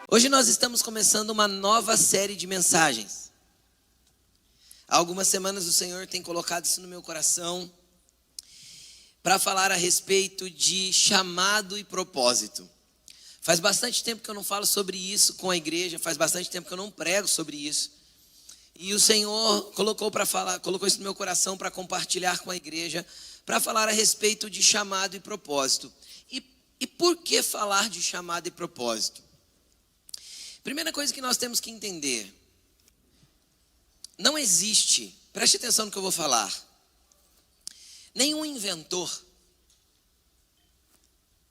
Hoje nós estamos começando uma nova série de mensagens. Há algumas semanas o Senhor tem colocado isso no meu coração para falar a respeito de chamado e propósito. Faz bastante tempo que eu não falo sobre isso com a igreja, faz bastante tempo que eu não prego sobre isso. E o Senhor colocou isso no meu coração para compartilhar com a igreja, para falar a respeito de chamado e propósito. E por que falar de chamado e propósito? Primeira coisa que nós temos que entender, não existe, preste atenção no que eu vou falar, nenhum inventor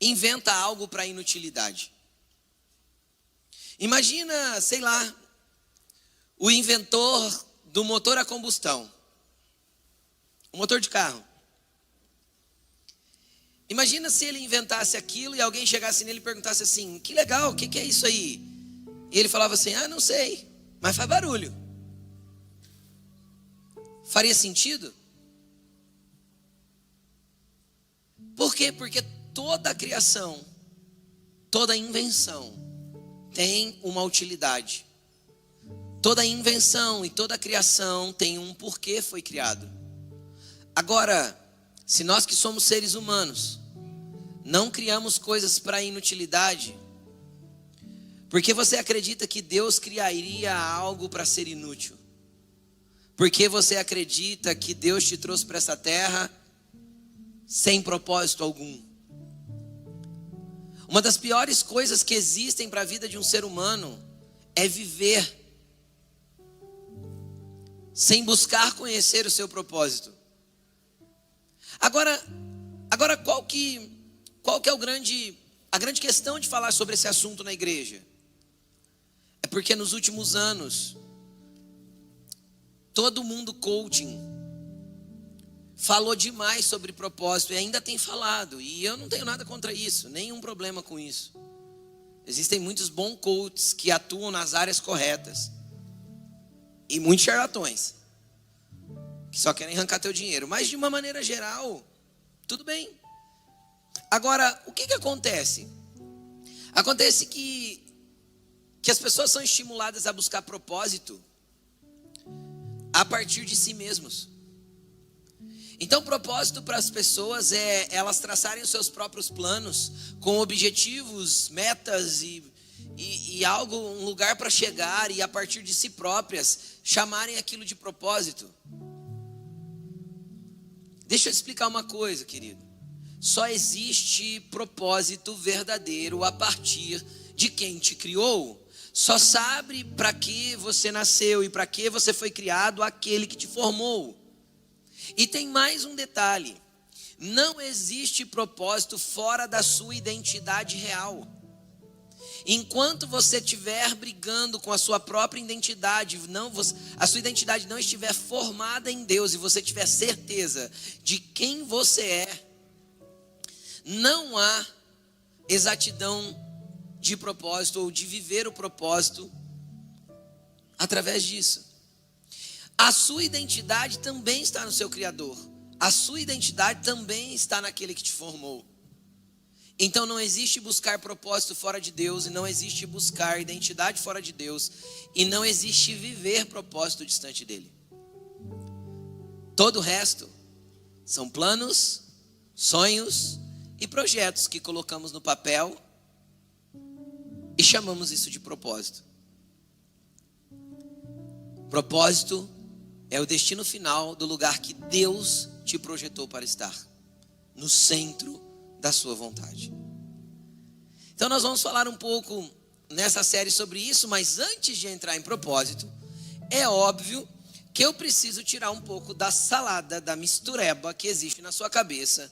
inventa algo para inutilidade. Imagina, sei lá, o inventor do motor a combustão, o motor de carro. Imagina se ele inventasse aquilo e alguém chegasse nele e perguntasse assim, que legal, o que é isso aí? E ele falava assim, não sei, mas faz barulho. Faria sentido? Por quê? Porque toda a criação, toda invenção tem uma utilidade. Toda invenção e toda criação tem um porquê foi criado. Agora, se nós que somos seres humanos não criamos coisas para inutilidade, porque você acredita que Deus criaria algo para ser inútil? Porque você acredita que Deus te trouxe para essa terra sem propósito algum? Uma das piores coisas que existem para a vida de um ser humano é viver sem buscar conhecer o seu propósito. Agora qual que é a grande questão de falar sobre esse assunto na igreja? É porque nos últimos anos, todo mundo coaching falou demais sobre propósito e ainda tem falado. E eu não tenho nada contra isso, nenhum problema com isso. Existem muitos bons coaches que atuam nas áreas corretas. E muitos charlatões, que só querem arrancar teu dinheiro. Mas de uma maneira geral, tudo bem. Agora, o que acontece? Acontece que as pessoas são estimuladas a buscar propósito a partir de si mesmos. Então, propósito para as pessoas é elas traçarem os seus próprios planos com objetivos, metas e algo, um lugar para chegar, e a partir de si próprias chamarem aquilo de propósito. Deixa eu explicar uma coisa, querido. Só existe propósito verdadeiro a partir de quem te criou. Só sabe para que você nasceu e para que você foi criado aquele que te formou. E tem mais um detalhe: não existe propósito fora da sua identidade real. Enquanto você estiver brigando com a sua própria identidade, a sua identidade não estiver formada em Deus e você tiver certeza de quem você é, não há exatidão de propósito ou de viver o propósito através disso. A sua identidade também está no seu Criador. A sua identidade também está naquele que te formou. Então não existe buscar propósito fora de Deus, e não existe buscar identidade fora de Deus, e não existe viver propósito distante dele. Todo o resto são planos, sonhos e projetos que colocamos no papel e chamamos isso de propósito. Propósito é o destino final do lugar que Deus te projetou para estar, no centro da sua vontade. Então nós vamos falar um pouco nessa série sobre isso, mas antes de entrar em propósito, é óbvio que eu preciso tirar um pouco da salada, da mistureba que existe na sua cabeça,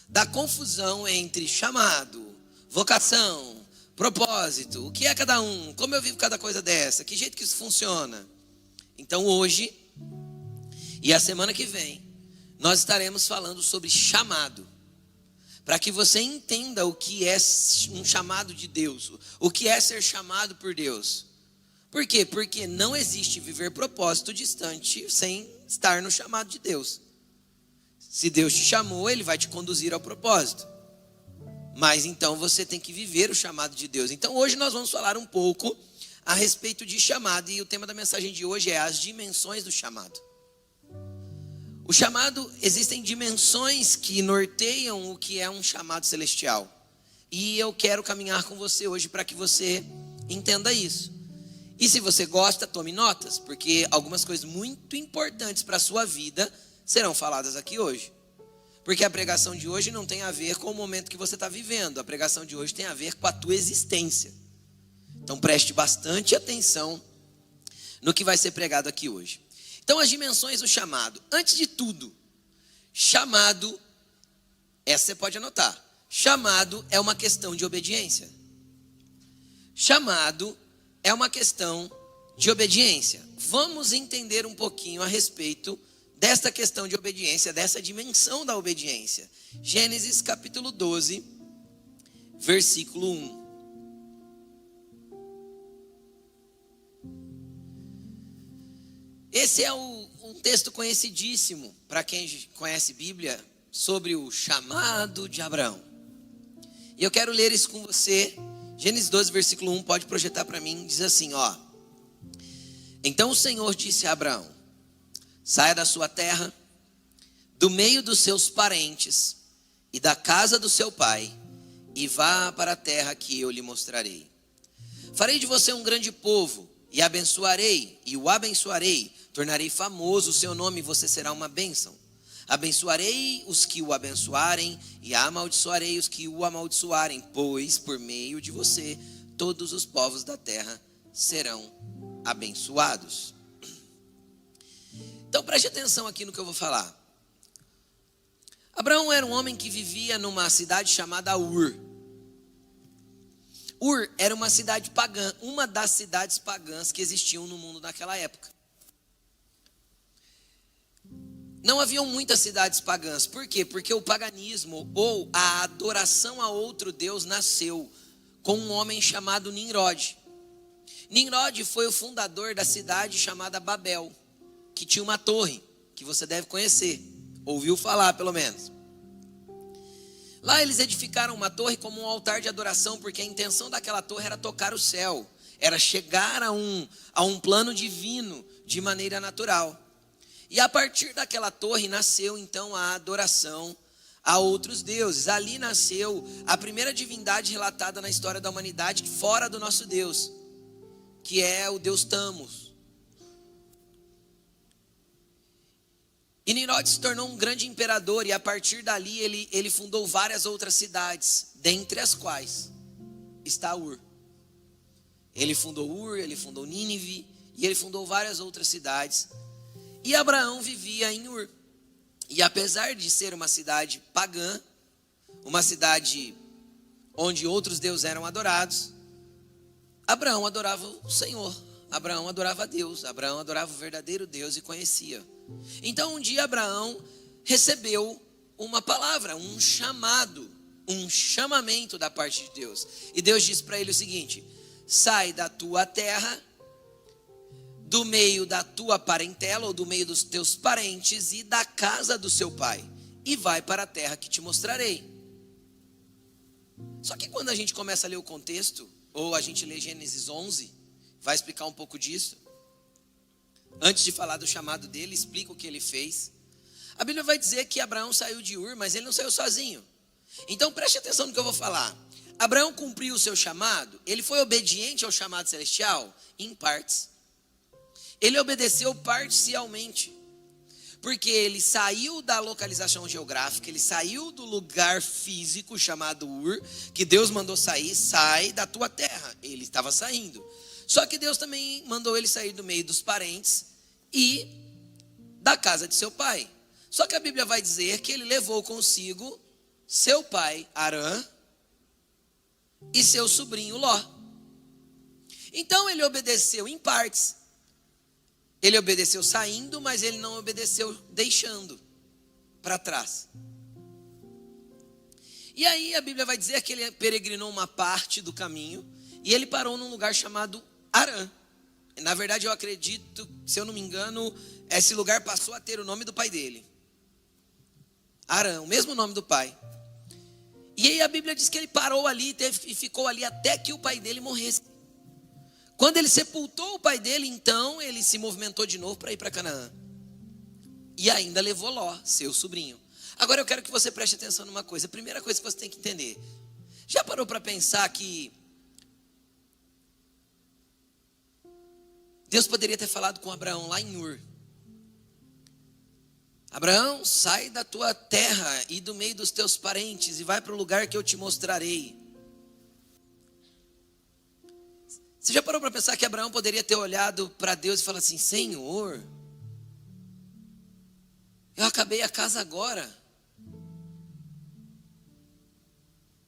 da confusão entre chamado, vocação, propósito, o que é cada um, como eu vivo cada coisa dessa, que jeito que isso funciona. Então hoje e a semana que vem nós estaremos falando sobre chamado, para que você entenda o que é um chamado de Deus, o que é ser chamado por Deus. Por quê? Porque não existe viver propósito distante sem estar no chamado de Deus. Se Deus te chamou, Ele vai te conduzir ao propósito. Mas então você tem que viver o chamado de Deus. Então hoje nós vamos falar um pouco a respeito de chamado. E o tema da mensagem de hoje é as dimensões do chamado. O chamado, existem dimensões que norteiam o que é um chamado celestial. E eu quero caminhar com você hoje para que você entenda isso. E se você gosta, tome notas, porque algumas coisas muito importantes para a sua vida serão faladas aqui hoje. Porque a pregação de hoje não tem a ver com o momento que você está vivendo. A pregação de hoje tem a ver com a tua existência. Então preste bastante atenção no que vai ser pregado aqui hoje. Então as dimensões do chamado. Antes de tudo, chamado, essa você pode anotar. Chamado é uma questão de obediência. Chamado é uma questão de obediência. Vamos entender um pouquinho a respeito desta questão de obediência, dessa dimensão da obediência. Gênesis capítulo 12, versículo 1. Esse é um texto conhecidíssimo para quem conhece Bíblia sobre o chamado de Abraão. E eu quero ler isso com você. Gênesis 12, versículo 1, pode projetar para mim, diz assim, ó. Então o Senhor disse a Abraão: saia da sua terra, do meio dos seus parentes e da casa do seu pai, e vá para a terra que eu lhe mostrarei. Farei de você um grande povo, e abençoarei, e o abençoarei, tornarei famoso o seu nome, e você será uma bênção. Abençoarei os que o abençoarem, e amaldiçoarei os que o amaldiçoarem, pois por meio de você todos os povos da terra serão abençoados. Então preste atenção aqui no que eu vou falar. Abraão era um homem que vivia numa cidade chamada Ur. Ur era uma cidade pagã, uma das cidades pagãs que existiam no mundo naquela época. Não haviam muitas cidades pagãs. Por quê? Porque o paganismo ou a adoração a outro Deus nasceu com um homem chamado Nimrod. Nimrod foi o fundador da cidade chamada Babel, que tinha uma torre, que você deve conhecer, ouviu falar pelo menos. Lá eles edificaram uma torre como um altar de adoração, porque a intenção daquela torre era tocar o céu, era chegar a um plano divino de maneira natural. E a partir daquela torre nasceu então a adoração a outros deuses. Ali nasceu a primeira divindade relatada na história da humanidade fora do nosso Deus, que é o Deus Tamos. E Nimrod se tornou um grande imperador, e a partir dali ele fundou várias outras cidades, dentre as quais está Ur. Ele fundou Ur, ele fundou Nínive, e ele fundou várias outras cidades. E Abraão vivia em Ur. E apesar de ser uma cidade pagã, uma cidade onde outros deuses eram adorados, Abraão adorava o Senhor, Abraão adorava a Deus, Abraão adorava o verdadeiro Deus e conhecia. Então um dia Abraão recebeu uma palavra, um chamado, um chamamento da parte de Deus. E Deus disse para ele o seguinte: sai da tua terra, do meio da tua parentela ou do meio dos teus parentes e da casa do seu pai, e vai para a terra que te mostrarei. Só que quando a gente começa a ler o contexto, ou a gente lê Gênesis 11, vai explicar um pouco disso. Antes de falar do chamado dele, explica o que ele fez. A Bíblia vai dizer que Abraão saiu de Ur, mas ele não saiu sozinho. Então preste atenção no que eu vou falar. Abraão cumpriu o seu chamado, ele foi obediente ao chamado celestial em partes. Ele obedeceu parcialmente, porque ele saiu da localização geográfica, ele saiu do lugar físico chamado Ur, que Deus mandou sair, sai da tua terra. Ele estava saindo. Só que Deus também mandou ele sair do meio dos parentes e da casa de seu pai. Só que a Bíblia vai dizer que ele levou consigo seu pai Arã e seu sobrinho Ló. Então ele obedeceu em partes. Ele obedeceu saindo, mas ele não obedeceu deixando para trás. E aí a Bíblia vai dizer que ele peregrinou uma parte do caminho e ele parou num lugar chamado Arã. Na verdade eu acredito, se eu não me engano, esse lugar passou a ter o nome do pai dele. Arã, o mesmo nome do pai. E aí a Bíblia diz que ele parou ali e ficou ali até que o pai dele morresse. Quando ele sepultou o pai dele, então ele se movimentou de novo para ir para Canaã. E ainda levou Ló, seu sobrinho. Agora eu quero que você preste atenção numa coisa. A primeira coisa que você tem que entender. Já parou para pensar que Deus poderia ter falado com Abraão lá em Ur? Abraão, sai da tua terra e do meio dos teus parentes e vai para o lugar que eu te mostrarei. Você já parou para pensar que Abraão poderia ter olhado para Deus e falado assim: Senhor, eu acabei a casa agora.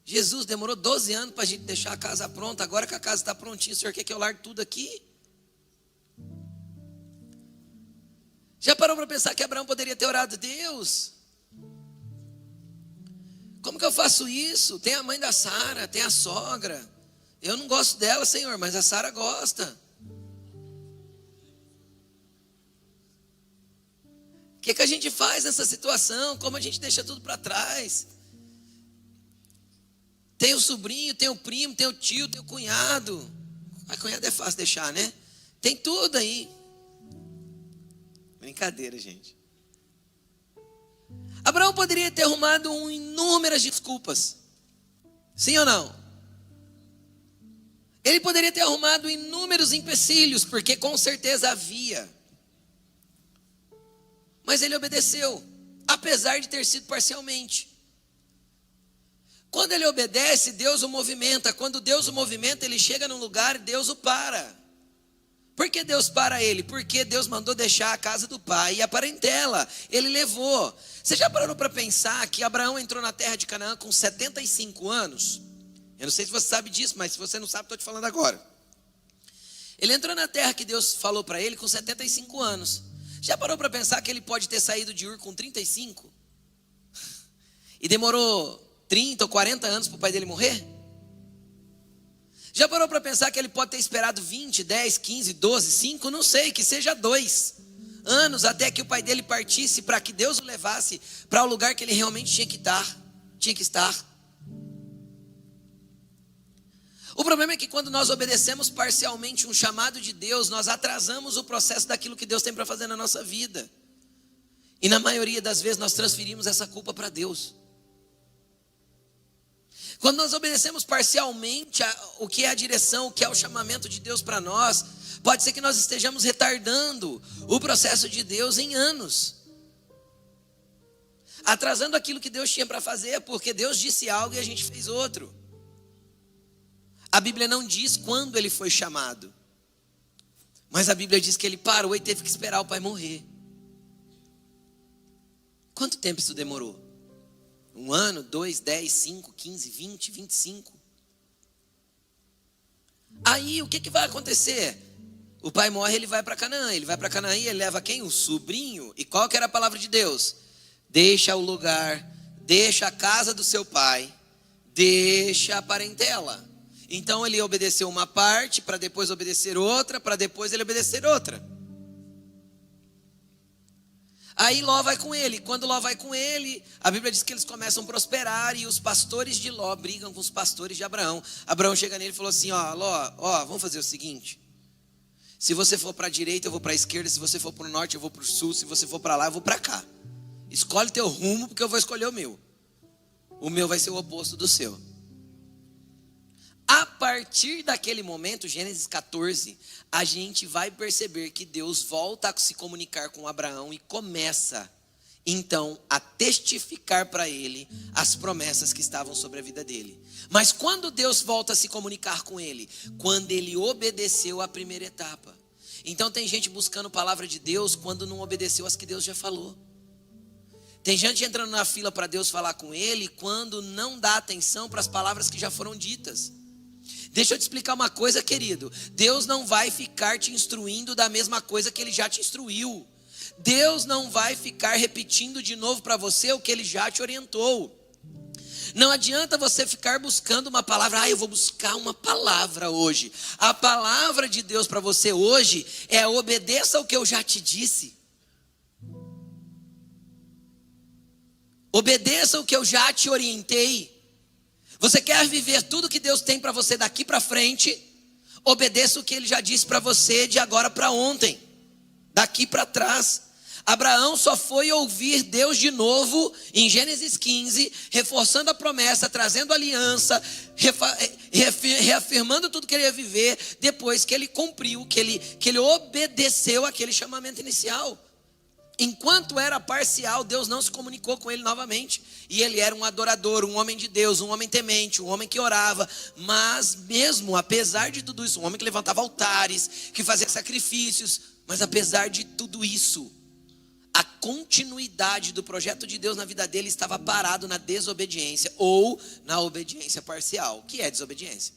Jesus demorou 12 anos para a gente deixar a casa pronta. Agora que a casa está prontinha, o Senhor quer que eu largue tudo aqui? Já parou para pensar que Abraão poderia ter orado: Deus, como que eu faço isso? Tem a mãe da Sara, tem a sogra. Eu não gosto dela, Senhor, mas a Sara gosta. O que a gente faz nessa situação? Como a gente deixa tudo para trás? Tem o sobrinho, tem o primo, tem o tio, tem o cunhado. A cunhada é fácil deixar, né? Tem tudo aí. Brincadeira, gente. Abraão poderia ter arrumado inúmeras desculpas. Sim ou não? Ele poderia ter arrumado inúmeros empecilhos, porque com certeza havia. Mas ele obedeceu, apesar de ter sido parcialmente. Quando ele obedece, Deus o movimenta. Quando Deus o movimenta, ele chega num lugar e Deus o para. Por que Deus para ele? Porque Deus mandou deixar a casa do pai e a parentela. Ele levou. Você já parou para pensar que Abraão entrou na terra de Canaã com 75 anos? Eu não sei se você sabe disso, mas se você não sabe, estou te falando agora. Ele entrou na terra que Deus falou para ele com 75 anos. Já parou para pensar que ele pode ter saído de Ur com 35? E demorou 30 ou 40 anos para o pai dele morrer? Já parou para pensar que ele pode ter esperado 20, 10, 15, 12, 5, não sei, que seja 2 anos até que o pai dele partisse para que Deus o levasse para o lugar que ele realmente tinha que estar. O problema é que quando nós obedecemos parcialmente um chamado de Deus, nós atrasamos o processo daquilo que Deus tem para fazer na nossa vida. E na maioria das vezes nós transferimos essa culpa para Deus. Quando nós obedecemos parcialmente o que é a direção, o que é o chamamento de Deus para nós, pode ser que nós estejamos retardando o processo de Deus em anos. Atrasando aquilo que Deus tinha para fazer, porque Deus disse algo e a gente fez outro. A Bíblia não diz quando ele foi chamado, mas a Bíblia diz que ele parou e teve que esperar o pai morrer. Quanto tempo isso demorou? 1 ano, 2, 10, 5, 15, 20, 25. Aí o que vai acontecer? O pai morre, ele vai para Canaã. Ele vai para Canaã e ele leva quem? O sobrinho. E qual que era a palavra de Deus? Deixa o lugar, deixa a casa do seu pai, deixa a parentela. Então ele obedeceu uma parte, para depois obedecer outra, para depois ele obedecer outra. Aí Ló vai com ele. Quando Ló vai com ele, a Bíblia diz que eles começam a prosperar e os pastores de Ló brigam com os pastores de Abraão. Abraão chega nele e falou assim: ó, Ló, vamos fazer o seguinte. Se você for para a direita, eu vou para a esquerda. Se você for para o norte, eu vou para o sul. Se você for para lá, eu vou para cá. Escolhe teu rumo, porque eu vou escolher o meu. O meu vai ser o oposto do seu. A partir daquele momento, Gênesis 14, a gente vai perceber que Deus volta a se comunicar com Abraão e começa, então, a testificar para ele as promessas que estavam sobre a vida dele. Mas quando Deus volta a se comunicar com ele? Quando ele obedeceu a primeira etapa. Então tem gente buscando a palavra de Deus quando não obedeceu as que Deus já falou. Tem gente entrando na fila para Deus falar com ele quando não dá atenção para as palavras que já foram ditas. Deixa eu te explicar uma coisa, querido. Deus não vai ficar te instruindo da mesma coisa que ele já te instruiu. Deus não vai ficar repetindo de novo para você o que ele já te orientou. Não adianta você ficar buscando uma palavra. Eu vou buscar uma palavra hoje. A palavra de Deus para você hoje é: obedeça ao que eu já te disse. Obedeça o que eu já te orientei. Você quer viver tudo que Deus tem para você daqui para frente? Obedeça o que Ele já disse para você de agora para ontem, daqui para trás. Abraão só foi ouvir Deus de novo em Gênesis 15, reforçando a promessa, trazendo aliança, reafirmando tudo que ele ia viver, depois que ele cumpriu, que ele obedeceu aquele chamamento inicial. Enquanto era parcial, Deus não se comunicou com ele novamente. E ele era um adorador, um homem de Deus, um homem temente, um homem que orava. Mas mesmo, apesar de tudo isso, um homem que levantava altares, que fazia sacrifícios. Mas apesar de tudo isso, a continuidade do projeto de Deus na vida dele estava parado na desobediência ou na obediência parcial. O que é desobediência?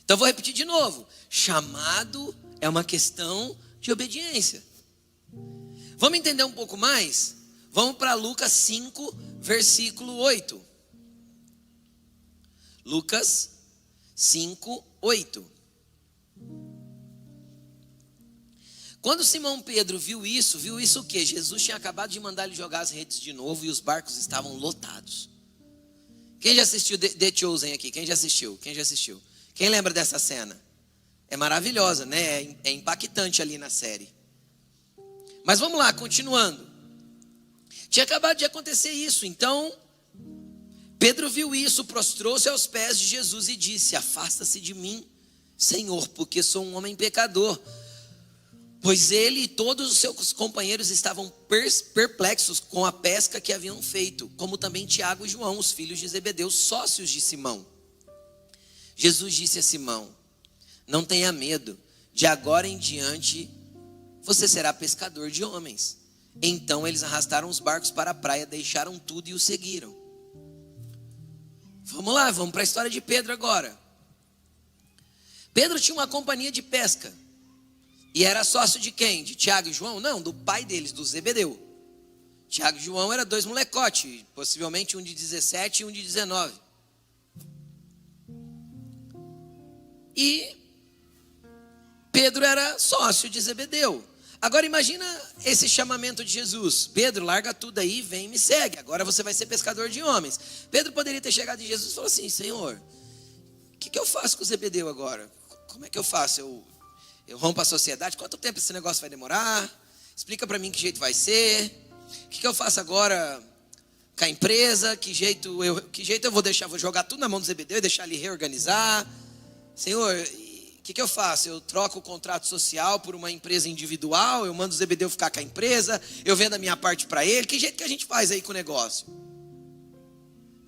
Então vou repetir de novo. Chamado é uma questão de obediência. Vamos entender um pouco mais? Vamos para Lucas 5, versículo 8. Lucas 5, 8. Quando Simão Pedro viu isso o quê? Jesus tinha acabado de mandar ele jogar as redes de novo e os barcos estavam lotados. Quem já assistiu The Chosen aqui? Quem já assistiu? Quem lembra dessa cena? É maravilhosa, né? É impactante ali na série. Mas vamos lá, continuando. Tinha acabado de acontecer isso, então Pedro viu isso, prostrou-se aos pés de Jesus e disse: afasta-se de mim, Senhor, porque sou um homem pecador. Pois ele e todos os seus companheiros estavam perplexos com a pesca que haviam feito, como também Tiago e João, os filhos de Zebedeu, sócios de Simão. Jesus disse a Simão: não tenha medo, de agora em diante você será pescador de homens. Então eles arrastaram os barcos para a praia, deixaram tudo e o seguiram. Vamos lá, vamos para a história de Pedro agora. Pedro tinha uma companhia de pesca. E era sócio de quem? De Tiago e João? Não, do pai deles, do Zebedeu. Tiago e João eram dois molecotes, possivelmente um de 17 e um de 19. E Pedro era sócio de Zebedeu. Agora imagina esse chamamento de Jesus: Pedro, larga tudo aí, vem e me segue, agora você vai ser pescador de homens. Pedro poderia ter chegado em Jesus e falou assim: Senhor, o que eu faço com o Zebedeu agora? Como é que eu faço? Eu rompo a sociedade? Quanto tempo esse negócio vai demorar? Explica para mim que jeito vai ser. O que eu faço agora com a empresa? Que jeito eu vou deixar? Vou jogar tudo na mão do Zebedeu e deixar ele reorganizar? Senhor, o que eu faço? Eu troco o contrato social por uma empresa individual? Eu mando o Zebedeu ficar com a empresa? Eu vendo a minha parte para ele? Que jeito que a gente faz aí com o negócio?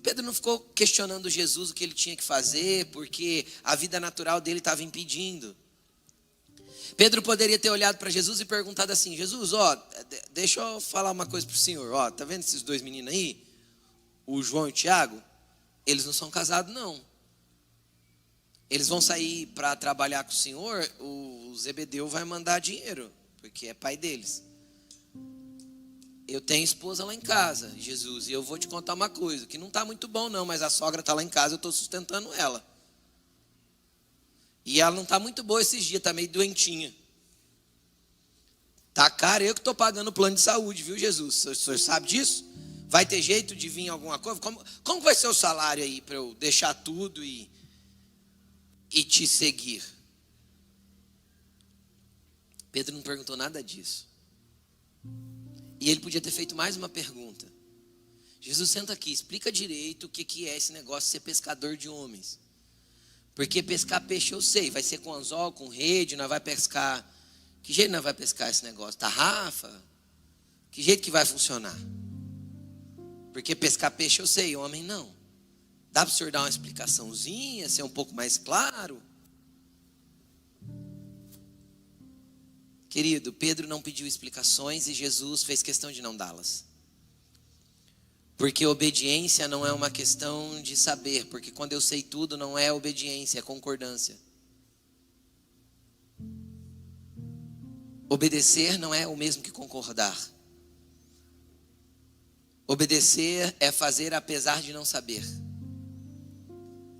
Pedro não ficou questionando Jesus o que ele tinha que fazer, porque a vida natural dele estava impedindo. Pedro poderia ter olhado para Jesus e perguntado assim: Jesus, deixa eu falar uma coisa para o senhor. Tá vendo esses dois meninos aí? O João e o Tiago? Eles não são casados, não. Eles vão sair para trabalhar com o senhor, o Zebedeu vai mandar dinheiro, porque é pai deles. Eu tenho esposa lá em casa, Jesus, e eu vou te contar uma coisa, que não está muito bom não, mas a sogra está lá em casa, eu estou sustentando ela. E ela não está muito boa esses dias, está meio doentinha. Tá caro, eu que estou pagando o plano de saúde, viu, Jesus? O senhor sabe disso? Vai ter jeito de vir alguma coisa? Como vai ser o salário aí para eu deixar tudo e te seguir? Pedro não perguntou nada disso. E ele podia ter feito mais uma pergunta. Jesus, senta aqui, explica direito o que é esse negócio de ser pescador de homens. Porque pescar peixe eu sei, vai ser com anzol, com rede, nós vai pescar. Que jeito nós vai pescar esse negócio? Tarrafa? Que jeito que vai funcionar? Porque pescar peixe eu sei, homem não. Dá para o senhor dar uma explicaçãozinha, ser um pouco mais claro? Querido, Pedro não pediu explicações e Jesus fez questão de não dá-las. Porque obediência não é uma questão de saber, porque quando eu sei tudo não é obediência, é concordância. Obedecer não é o mesmo que concordar. Obedecer é fazer apesar de não saber.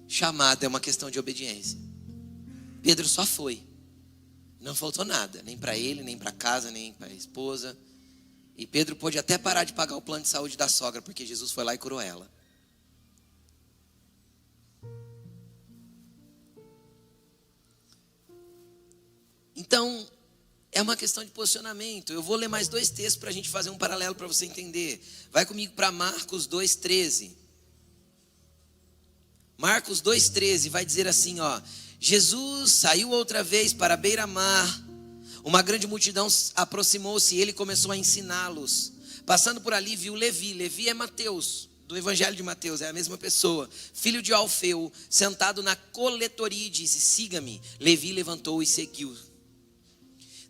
Chamado é uma questão de obediência. Pedro só foi. Não faltou nada, nem para ele, nem para casa, nem para a esposa. E Pedro pôde até parar de pagar o plano de saúde da sogra, porque Jesus foi lá e curou ela. Então, é uma questão de posicionamento. Eu vou ler mais 2 textos para a gente fazer um paralelo para você entender. Vai comigo para Marcos 2,13. Marcos 2,13 vai dizer assim, ó: Jesus saiu outra vez para a beira-mar. Uma grande multidão aproximou-se e ele começou a ensiná-los. Passando por ali, viu Levi. Levi é Mateus, do Evangelho de Mateus, é a mesma pessoa. Filho de Alfeu, sentado na coletoria, e disse: siga-me. Levi levantou e seguiu.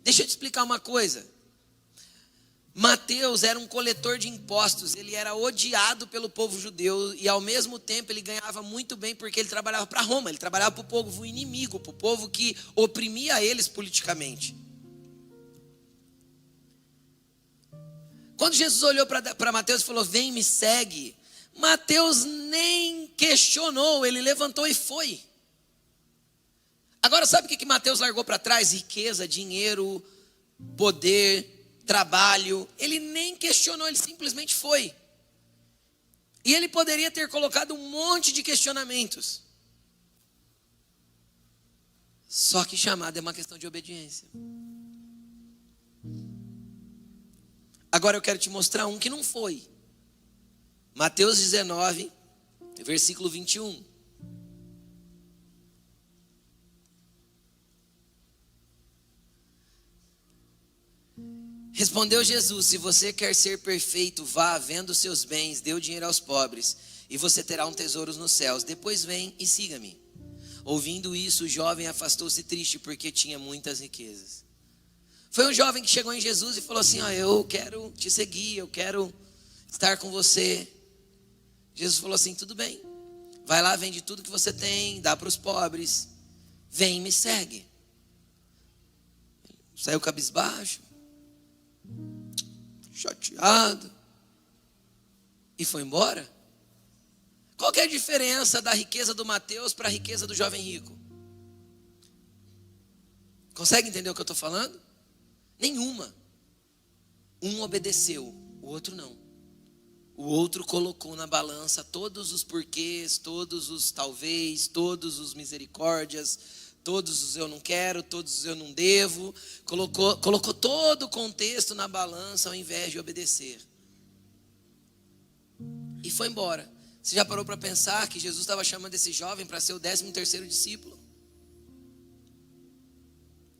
Deixa eu te explicar uma coisa. Mateus era um coletor de impostos. Ele era odiado pelo povo judeu. E ao mesmo tempo ele ganhava muito bem, porque ele trabalhava para Roma. Ele trabalhava para o povo inimigo, para o povo que oprimia eles politicamente. Quando Jesus olhou para Mateus e falou: vem, me segue, Mateus nem questionou, ele levantou e foi. Agora sabe o que Mateus largou para trás? Riqueza, dinheiro, poder, trabalho. Ele nem questionou, ele simplesmente foi. E ele poderia ter colocado um monte de questionamentos. Só que chamada é uma questão de obediência. Agora eu quero te mostrar um que não foi. Mateus 19, versículo 21. Respondeu Jesus: se você quer ser perfeito, vá, venda os seus bens, dê o dinheiro aos pobres, e você terá um tesouro nos céus. Depois vem e siga-me. Ouvindo isso, o jovem afastou-se triste, porque tinha muitas riquezas. Foi um jovem que chegou em Jesus e falou assim: ó, eu quero te seguir, eu quero estar com você. Jesus falou assim: tudo bem, vai lá, vende tudo que você tem, dá para os pobres, vem e me segue. Saiu cabisbaixo, chateado, e foi embora. Qual que é a diferença da riqueza do Mateus para a riqueza do jovem rico? Consegue entender o que eu estou falando? Nenhuma. Um obedeceu, o outro não. O outro colocou na balança todos os porquês, todos os talvez, todos os misericórdias, todos os eu não quero, todos os eu não devo. Colocou todo o contexto na balança ao invés de obedecer. E foi embora. Você já parou para pensar que Jesus estava chamando esse jovem para ser o 13º discípulo?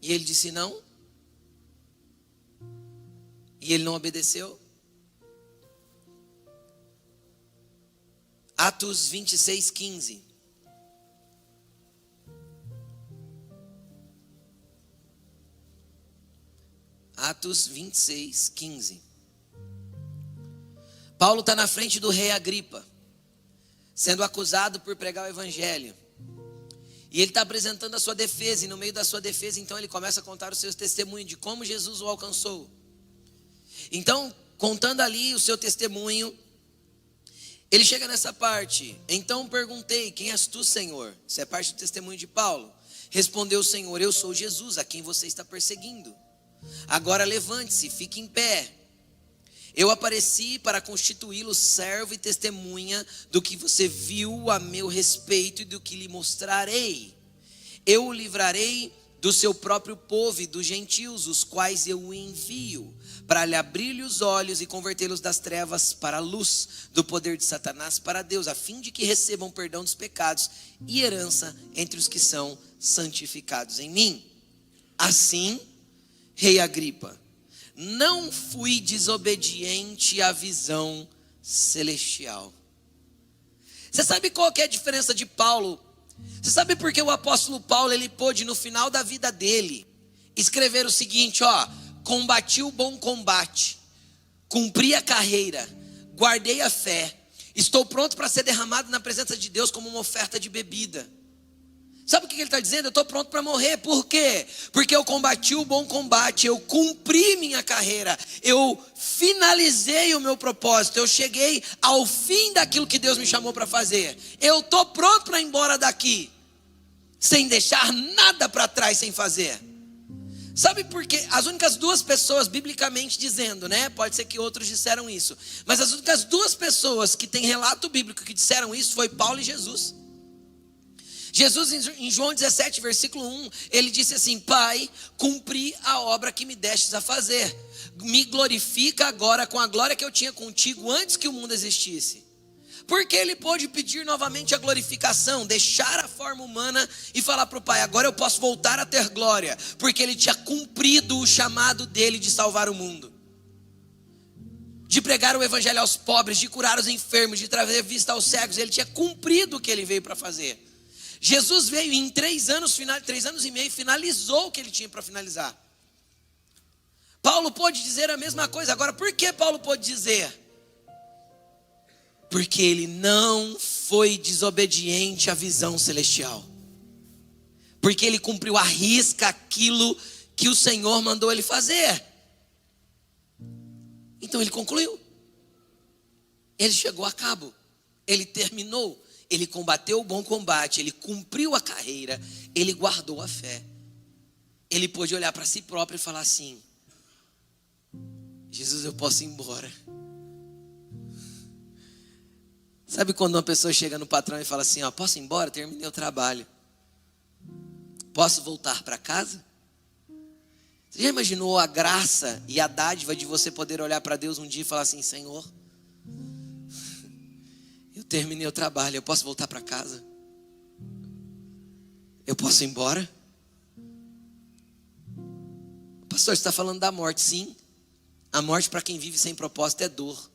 E ele disse não? E ele não obedeceu? Atos 26:15. Atos 26:15. Paulo está na frente do rei Agripa, sendo acusado por pregar o evangelho. E ele está apresentando a sua defesa. E no meio da sua defesa, então, ele começa a contar os seus testemunhos de como Jesus o alcançou. Então, contando ali o seu testemunho, ele chega nessa parte: então perguntei, quem és tu, Senhor? Isso é parte do testemunho de Paulo. Respondeu o Senhor: eu sou Jesus, a quem você está perseguindo. Agora levante-se, fique em pé. Eu apareci para constituí-lo servo e testemunha do que você viu a meu respeito e do que lhe mostrarei. Eu o livrarei do seu próprio povo e dos gentios, os quais eu o envio, para lhe abrir-lhe os olhos e convertê-los das trevas para a luz, do poder de Satanás para Deus, a fim de que recebam perdão dos pecados e herança entre os que são santificados em mim. Assim, rei Agripa, não fui desobediente à visão celestial. Você sabe qual que é a diferença de Paulo? Você sabe por que o apóstolo Paulo, ele pôde no final da vida dele escrever o seguinte, ó: combati o bom combate, cumpri a carreira, guardei a fé, estou pronto para ser derramado na presença de Deus como uma oferta de bebida. Sabe o que ele está dizendo? Eu estou pronto para morrer. Por quê? Porque eu combati o bom combate, eu cumpri minha carreira, eu finalizei o meu propósito, eu cheguei ao fim daquilo que Deus me chamou para fazer. Eu estou pronto para ir embora daqui, sem deixar nada para trás, sem fazer. Sabe por quê? As únicas 2 pessoas, biblicamente dizendo, né? Pode ser que outros disseram isso, mas as únicas 2 pessoas que têm relato bíblico que disseram isso foi Paulo e Jesus. Jesus em João 17, versículo 1, ele disse assim: Pai, cumpri a obra que me destes a fazer, me glorifica agora com a glória que eu tinha contigo antes que o mundo existisse. Porque ele pôde pedir novamente a glorificação, deixar a forma humana e falar para o Pai: agora eu posso voltar a ter glória, porque ele tinha cumprido o chamado dele de salvar o mundo, de pregar o evangelho aos pobres, de curar os enfermos, de trazer vista aos cegos. Ele tinha cumprido o que ele veio para fazer. Jesus veio e em 3 anos e meio, finalizou o que ele tinha para finalizar. Paulo pôde dizer a mesma coisa. Agora, por que Paulo pôde dizer? Porque ele não foi desobediente à visão celestial. Porque ele cumpriu à risca aquilo que o Senhor mandou ele fazer. Então ele concluiu. Ele chegou a cabo. Ele terminou. Ele combateu o bom combate. Ele cumpriu a carreira. Ele guardou a fé. Ele pôde olhar para si próprio e falar assim: Jesus, eu posso ir embora. Sabe quando uma pessoa chega no patrão e fala assim: ó, posso ir embora? Terminei o trabalho. Posso voltar para casa? Você já imaginou a graça e a dádiva de você poder olhar para Deus um dia e falar assim: Senhor, eu terminei o trabalho, eu posso voltar para casa? Eu posso ir embora? Pastor, você está falando da morte? Sim. A morte para quem vive sem propósito é dor.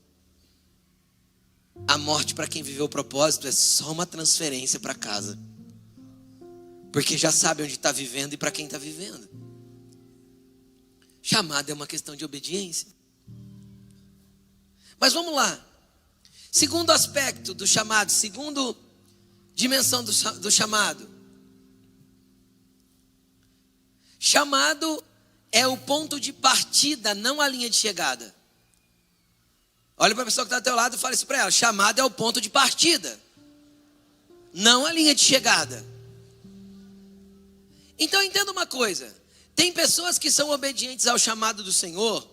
A morte para quem viveu o propósito é só uma transferência para casa. Porque já sabe onde está vivendo e para quem está vivendo. Chamado é uma questão de obediência. Mas vamos lá. Segundo aspecto do chamado, segundo dimensão do chamado. Chamado é o ponto de partida, não a linha de chegada. Olha para a pessoa que está ao teu lado e fala isso para ela: chamado é o ponto de partida, não a linha de chegada. Então entenda uma coisa: tem pessoas que são obedientes ao chamado do Senhor,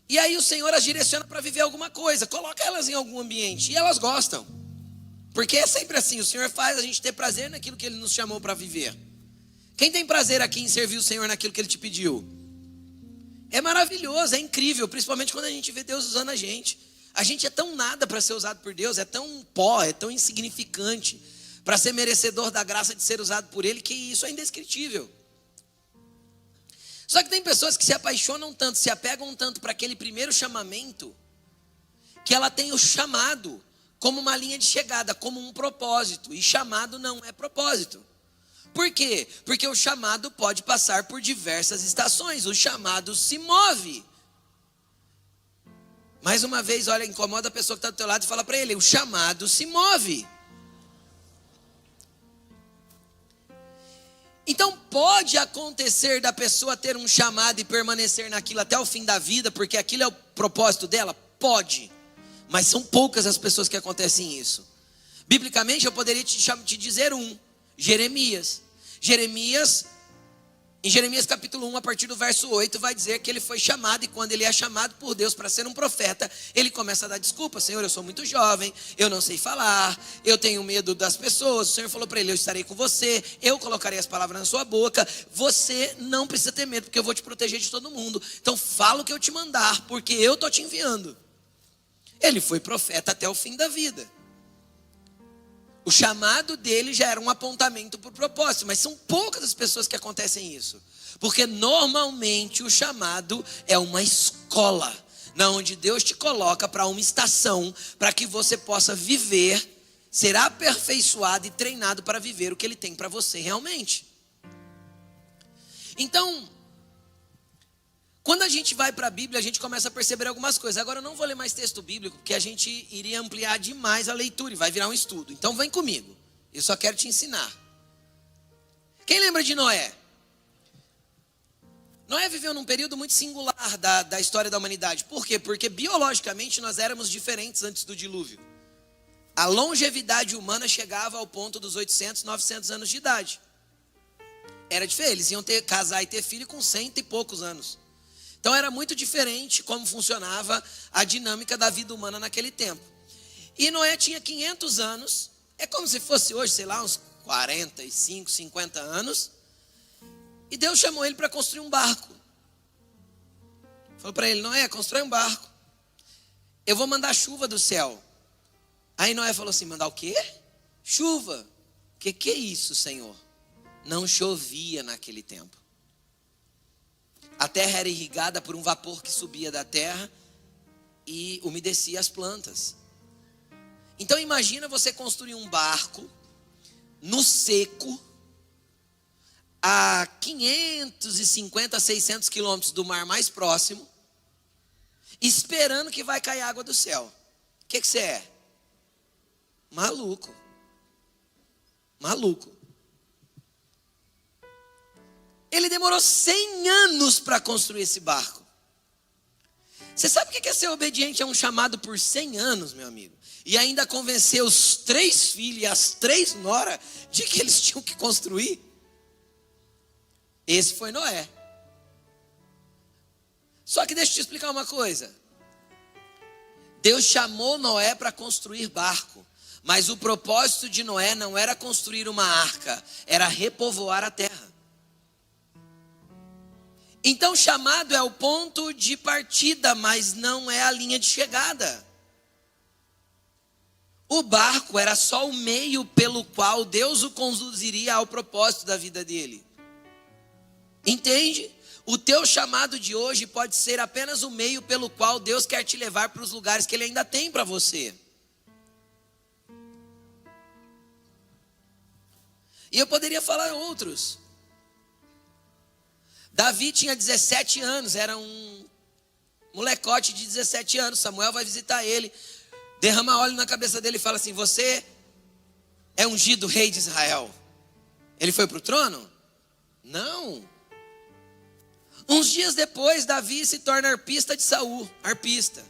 e aí o Senhor as direciona para viver alguma coisa, coloca elas em algum ambiente, e elas gostam, porque é sempre assim, o Senhor faz a gente ter prazer naquilo que Ele nos chamou para viver. Quem tem prazer aqui em servir o Senhor naquilo que Ele te pediu? É maravilhoso, é incrível, principalmente quando a gente vê Deus usando a gente. A gente é tão nada para ser usado por Deus, é tão pó, é tão insignificante para ser merecedor da graça de ser usado por Ele, que isso é indescritível. Só que tem pessoas que se apaixonam tanto, se apegam tanto para aquele primeiro chamamento, que ela tem o chamado como uma linha de chegada, como um propósito, e chamado não é propósito. Por quê? Porque o chamado pode passar por diversas estações, o chamado se move. Mais uma vez, olha, incomoda a pessoa que está do teu lado e fala para ele: o chamado se move. Então pode acontecer da pessoa ter um chamado e permanecer naquilo até o fim da vida, porque aquilo é o propósito dela? Pode, mas são poucas as pessoas que acontecem isso. Biblicamente eu poderia te dizer Jeremias. Em Jeremias capítulo 1, a partir do verso 8, vai dizer que ele foi chamado, e quando ele é chamado por Deus para ser um profeta, ele começa a dar desculpa: Senhor, eu sou muito jovem, eu não sei falar, eu tenho medo das pessoas. O Senhor falou para ele: eu estarei com você, eu colocarei as palavras na sua boca, você não precisa ter medo, porque eu vou te proteger de todo mundo. Então fala o que eu te mandar, porque eu estou te enviando. Ele foi profeta até o fim da vida. O chamado dele já era um apontamento para o propósito, mas são poucas as pessoas que acontecem isso. Porque normalmente o chamado é uma escola, onde Deus te coloca para uma estação, para que você possa viver, ser aperfeiçoado e treinado para viver o que Ele tem para você realmente. Então, quando a gente vai para a Bíblia, a gente começa a perceber algumas coisas. Agora eu não vou ler mais texto bíblico, porque a gente iria ampliar demais a leitura e vai virar um estudo. Então vem comigo, eu só quero te ensinar. Quem lembra de Noé? Noé viveu num período muito singular da história da humanidade. Por quê? Porque biologicamente nós éramos diferentes antes do dilúvio. A longevidade humana chegava ao ponto dos 800, 900 anos de idade. Era diferente, eles iam casar e ter filho com 100 e poucos anos. Então era muito diferente como funcionava a dinâmica da vida humana naquele tempo. E Noé tinha 500 anos, é como se fosse hoje, sei lá, uns 45, 50 anos. E Deus chamou ele para construir um barco. Falou para ele: Noé, constrói um barco. Eu vou mandar chuva do céu. Aí Noé falou assim: mandar o quê? Chuva. Que é isso, Senhor? Não chovia naquele tempo. A terra era irrigada por um vapor que subia da terra e umedecia as plantas. Então imagina você construir um barco no seco, a 550, 600 quilômetros do mar mais próximo, esperando que vai cair água do céu. O que você é? Maluco. Maluco. Ele demorou 100 anos para construir esse barco. Você sabe o que é ser obediente a um chamado por 100 anos, meu amigo? E ainda convencer os 3 filhos e as 3 noras de que eles tinham que construir? Esse foi Noé. Só que deixa eu te explicar uma coisa. Deus chamou Noé para construir barco. Mas o propósito de Noé não era construir uma arca, era repovoar a terra. Então chamado é o ponto de partida, mas não é a linha de chegada. O barco era só o meio pelo qual Deus o conduziria ao propósito da vida dele. Entende? O teu chamado de hoje pode ser apenas o meio pelo qual Deus quer te levar para os lugares que Ele ainda tem para você. E eu poderia falar outros. Davi tinha 17 anos, era um molecote de 17 anos. Samuel vai visitar ele, derrama óleo na cabeça dele e fala assim: você é ungido rei de Israel. Ele foi para o trono? Não. Uns dias depois, Davi se torna arpista de Saul, arpista.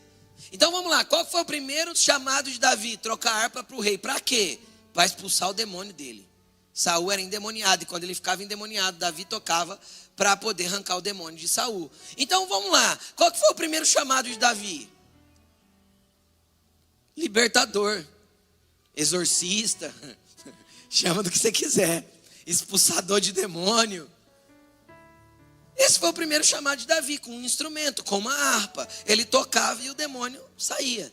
Então vamos lá, qual foi o primeiro chamado de Davi? Trocar a harpa para o rei. Para quê? Para expulsar o demônio dele. Saul era endemoniado, e quando ele ficava endemoniado, Davi tocava para poder arrancar o demônio de Saul. Então vamos lá, qual que foi o primeiro chamado de Davi? Libertador, exorcista, chama do que você quiser, expulsador de demônio. Esse foi o primeiro chamado de Davi, com um instrumento, com uma harpa. Ele tocava e o demônio saía.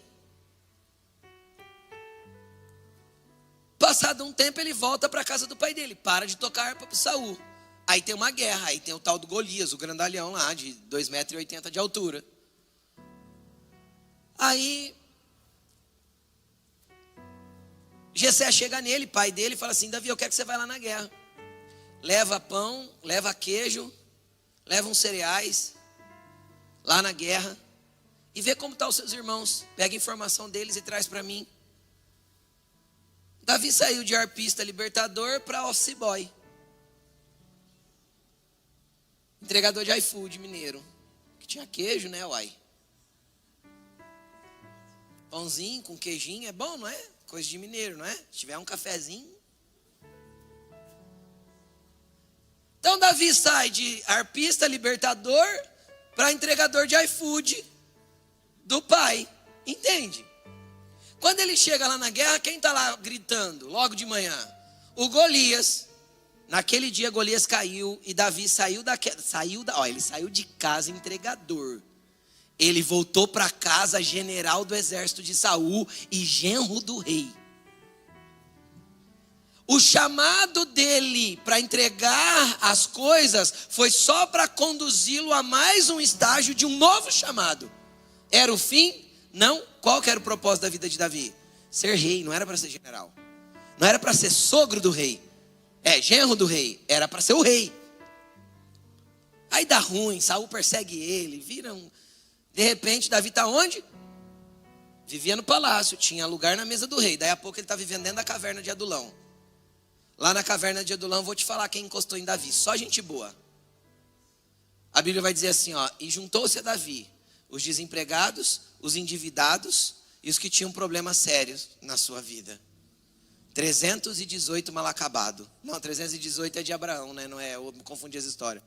Passado um tempo ele volta para a casa do pai dele, para de tocar harpa para Saul. Aí tem uma guerra, aí tem o tal do Golias, o grandalhão lá de 2,80 metros de altura. Aí Jessé chega nele, pai dele, e fala assim: Davi, eu quero que você vá lá na guerra. Leva pão, leva queijo, leva uns cereais lá na guerra e vê como estão os seus irmãos. Pega informação deles e traz para mim. Davi saiu de arpista libertador para office boy, entregador de iFood mineiro, que tinha queijo, né, uai? Pãozinho com queijinho é bom, não é? Coisa de mineiro, não é? Se tiver um cafezinho. Então Davi sai de arpista libertador para entregador de iFood do pai, entende? Quando ele chega lá na guerra, quem está lá gritando logo de manhã? O Golias. Naquele dia Golias caiu e Davi ele saiu de casa entregador. Ele voltou para casa general do exército de Saul e genro do rei. O chamado dele para entregar as coisas foi só para conduzi-lo a mais um estágio de um novo chamado. Era o fim? Não. Qual que era o propósito da vida de Davi? Ser rei, não era para ser general. Não era para ser sogro do rei. Genro do rei. Era para ser o rei. Aí dá ruim, Saul persegue ele, De repente, Davi está onde? Vivia no palácio, tinha lugar na mesa do rei. Daí a pouco ele está vivendo dentro da caverna de Adulão. Lá na caverna de Adulão, vou te falar quem encostou em Davi. Só gente boa. A Bíblia vai dizer assim, ó: e juntou-se a Davi os desempregados, os endividados e os que tinham problemas sérios na sua vida. 318 mal acabado. Não, 318 é de Abraão, né? Não é, eu confundi as histórias.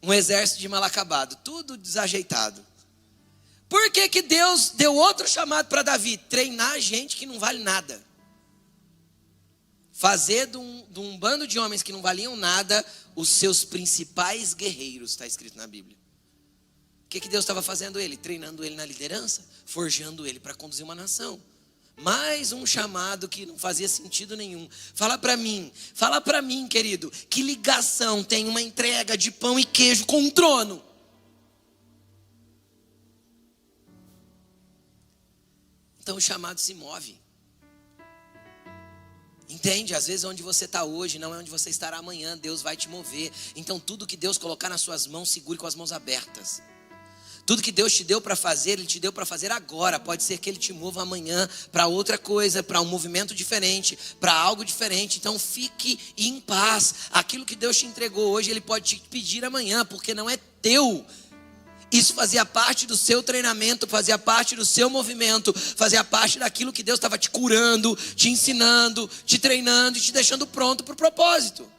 Um exército de mal acabado, tudo desajeitado. Por que Deus deu outro chamado para Davi? Treinar gente que não vale nada. fazer de um bando de homens que não valiam nada os seus principais guerreiros, está escrito na Bíblia. O que Deus estava fazendo ele? Treinando ele na liderança, forjando ele para conduzir uma nação. Mais um chamado que não fazia sentido nenhum. Fala para mim, querido, que ligação tem uma entrega de pão e queijo com um trono? Então o chamado se move. Entende? Às vezes onde você está hoje não é onde você estará amanhã. Deus vai te mover. Então tudo que Deus colocar nas suas mãos, segure com as mãos abertas. Tudo que Deus te deu para fazer, Ele te deu para fazer agora. Pode ser que Ele te mova amanhã para outra coisa, para um movimento diferente, para algo diferente. Então fique em paz. Aquilo que Deus te entregou hoje, Ele pode te pedir amanhã, porque não é teu. Isso fazia parte do seu treinamento, fazia parte do seu movimento, fazia parte daquilo que Deus estava te curando, te ensinando, te treinando e te deixando pronto para o propósito.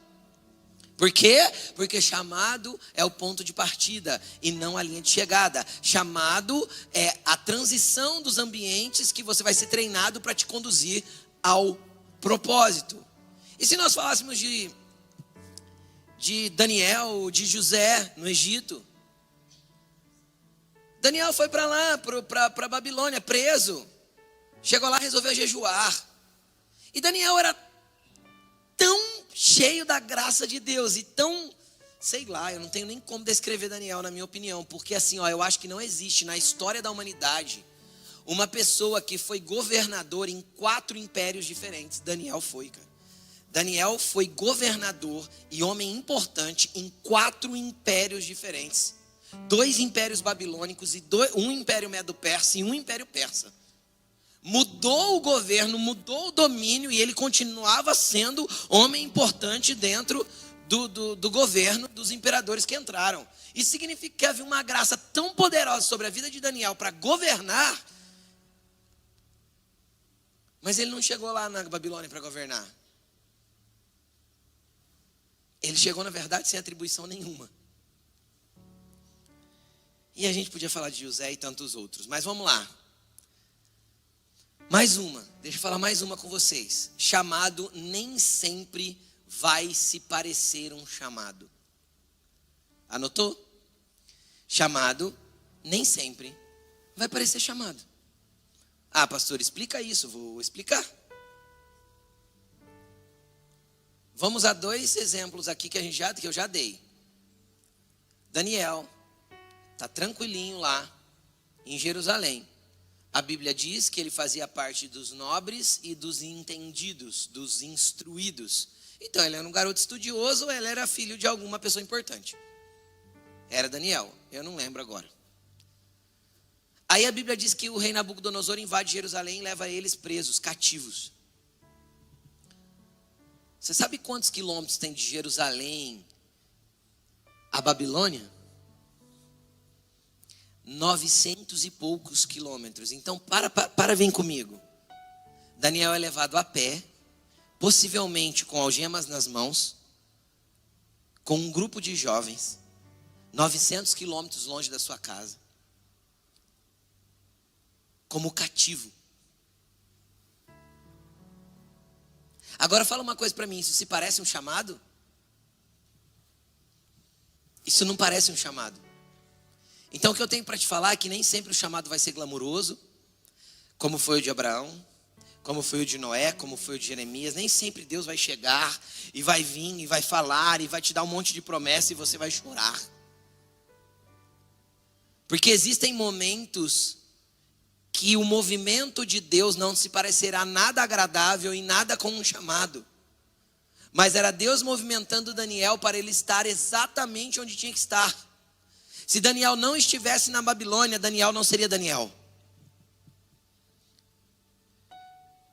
Por quê? Porque chamado é o ponto de partida e não a linha de chegada. Chamado é a transição dos ambientes que você vai ser treinado para te conduzir ao propósito. E se nós falássemos de Daniel, de José no Egito? Daniel foi para lá, para a Babilônia, preso. Chegou lá e resolveu jejuar. E Daniel era tão cheio da graça de Deus e tão, sei lá, eu não tenho nem como descrever Daniel, na minha opinião. Porque assim, eu acho que não existe na história da humanidade uma pessoa que foi governador em 4 impérios diferentes. Daniel foi, cara. Daniel foi governador e homem importante em 4 impérios diferentes. 2 impérios babilônicos e um império medo-persa e um império persa. Mudou o governo, mudou o domínio e ele continuava sendo homem importante dentro do governo dos imperadores que entraram. Isso significa que havia uma graça tão poderosa sobre a vida de Daniel para governar, mas ele não chegou lá na Babilônia para governar. Ele chegou, na verdade, sem atribuição nenhuma. E a gente podia falar de José e tantos outros, mas vamos lá. Mais uma, deixa eu falar mais uma com vocês. Chamado nem sempre vai se parecer um chamado. Anotou? Chamado nem sempre vai parecer chamado. Ah, pastor, explica isso. Vou explicar. Vamos a 2 exemplos aqui que eu já dei. Daniel está tranquilinho lá em Jerusalém. A Bíblia diz que ele fazia parte dos nobres e dos entendidos, dos instruídos. Então ele era um garoto estudioso ou ele era filho de alguma pessoa importante? Era Daniel, eu não lembro agora. Aí a Bíblia diz que o rei Nabucodonosor invade Jerusalém e leva eles presos, cativos. Você sabe quantos quilômetros tem de Jerusalém a Babilônia? 900 e poucos quilômetros. Então vem comigo. Daniel é levado a pé, possivelmente com algemas nas mãos, com um grupo de jovens, 900 quilômetros longe da sua casa, como cativo. Agora fala uma coisa para mim, isso se parece um chamado? Isso não parece um chamado. Então o que eu tenho para te falar é que nem sempre o chamado vai ser glamuroso, como foi o de Abraão, como foi o de Noé, como foi o de Jeremias. Nem sempre Deus vai chegar e vai vir e vai falar e vai te dar um monte de promessa e você vai chorar. Porque existem momentos que o movimento de Deus não se parecerá nada agradável e nada com um chamado. Mas era Deus movimentando Daniel para ele estar exatamente onde tinha que estar. Se Daniel não estivesse na Babilônia, Daniel não seria Daniel.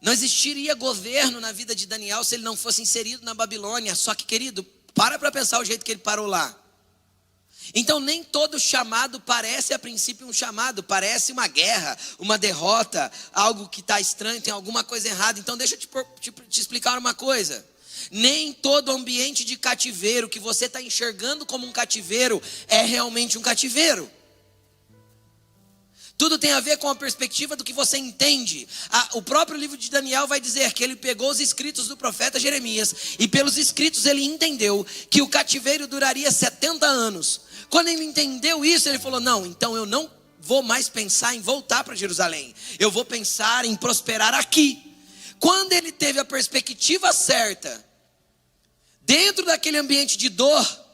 Não existiria governo na vida de Daniel se ele não fosse inserido na Babilônia. Só que, querido, para pensar o jeito que ele parou lá. Então nem todo chamado parece a princípio um chamado. Parece uma guerra, uma derrota, algo que está estranho, tem alguma coisa errada. Então deixa eu te explicar uma coisa. Nem todo ambiente de cativeiro que você está enxergando como um cativeiro é realmente um cativeiro. Tudo tem a ver com a perspectiva do que você entende. O próprio livro de Daniel vai dizer que ele pegou os escritos do profeta Jeremias e pelos escritos ele entendeu que o cativeiro duraria 70 anos. Quando ele entendeu isso, ele falou: não, então eu não vou mais pensar em voltar para Jerusalém. Eu vou pensar em prosperar aqui. Quando ele teve a perspectiva certa, dentro daquele ambiente de dor,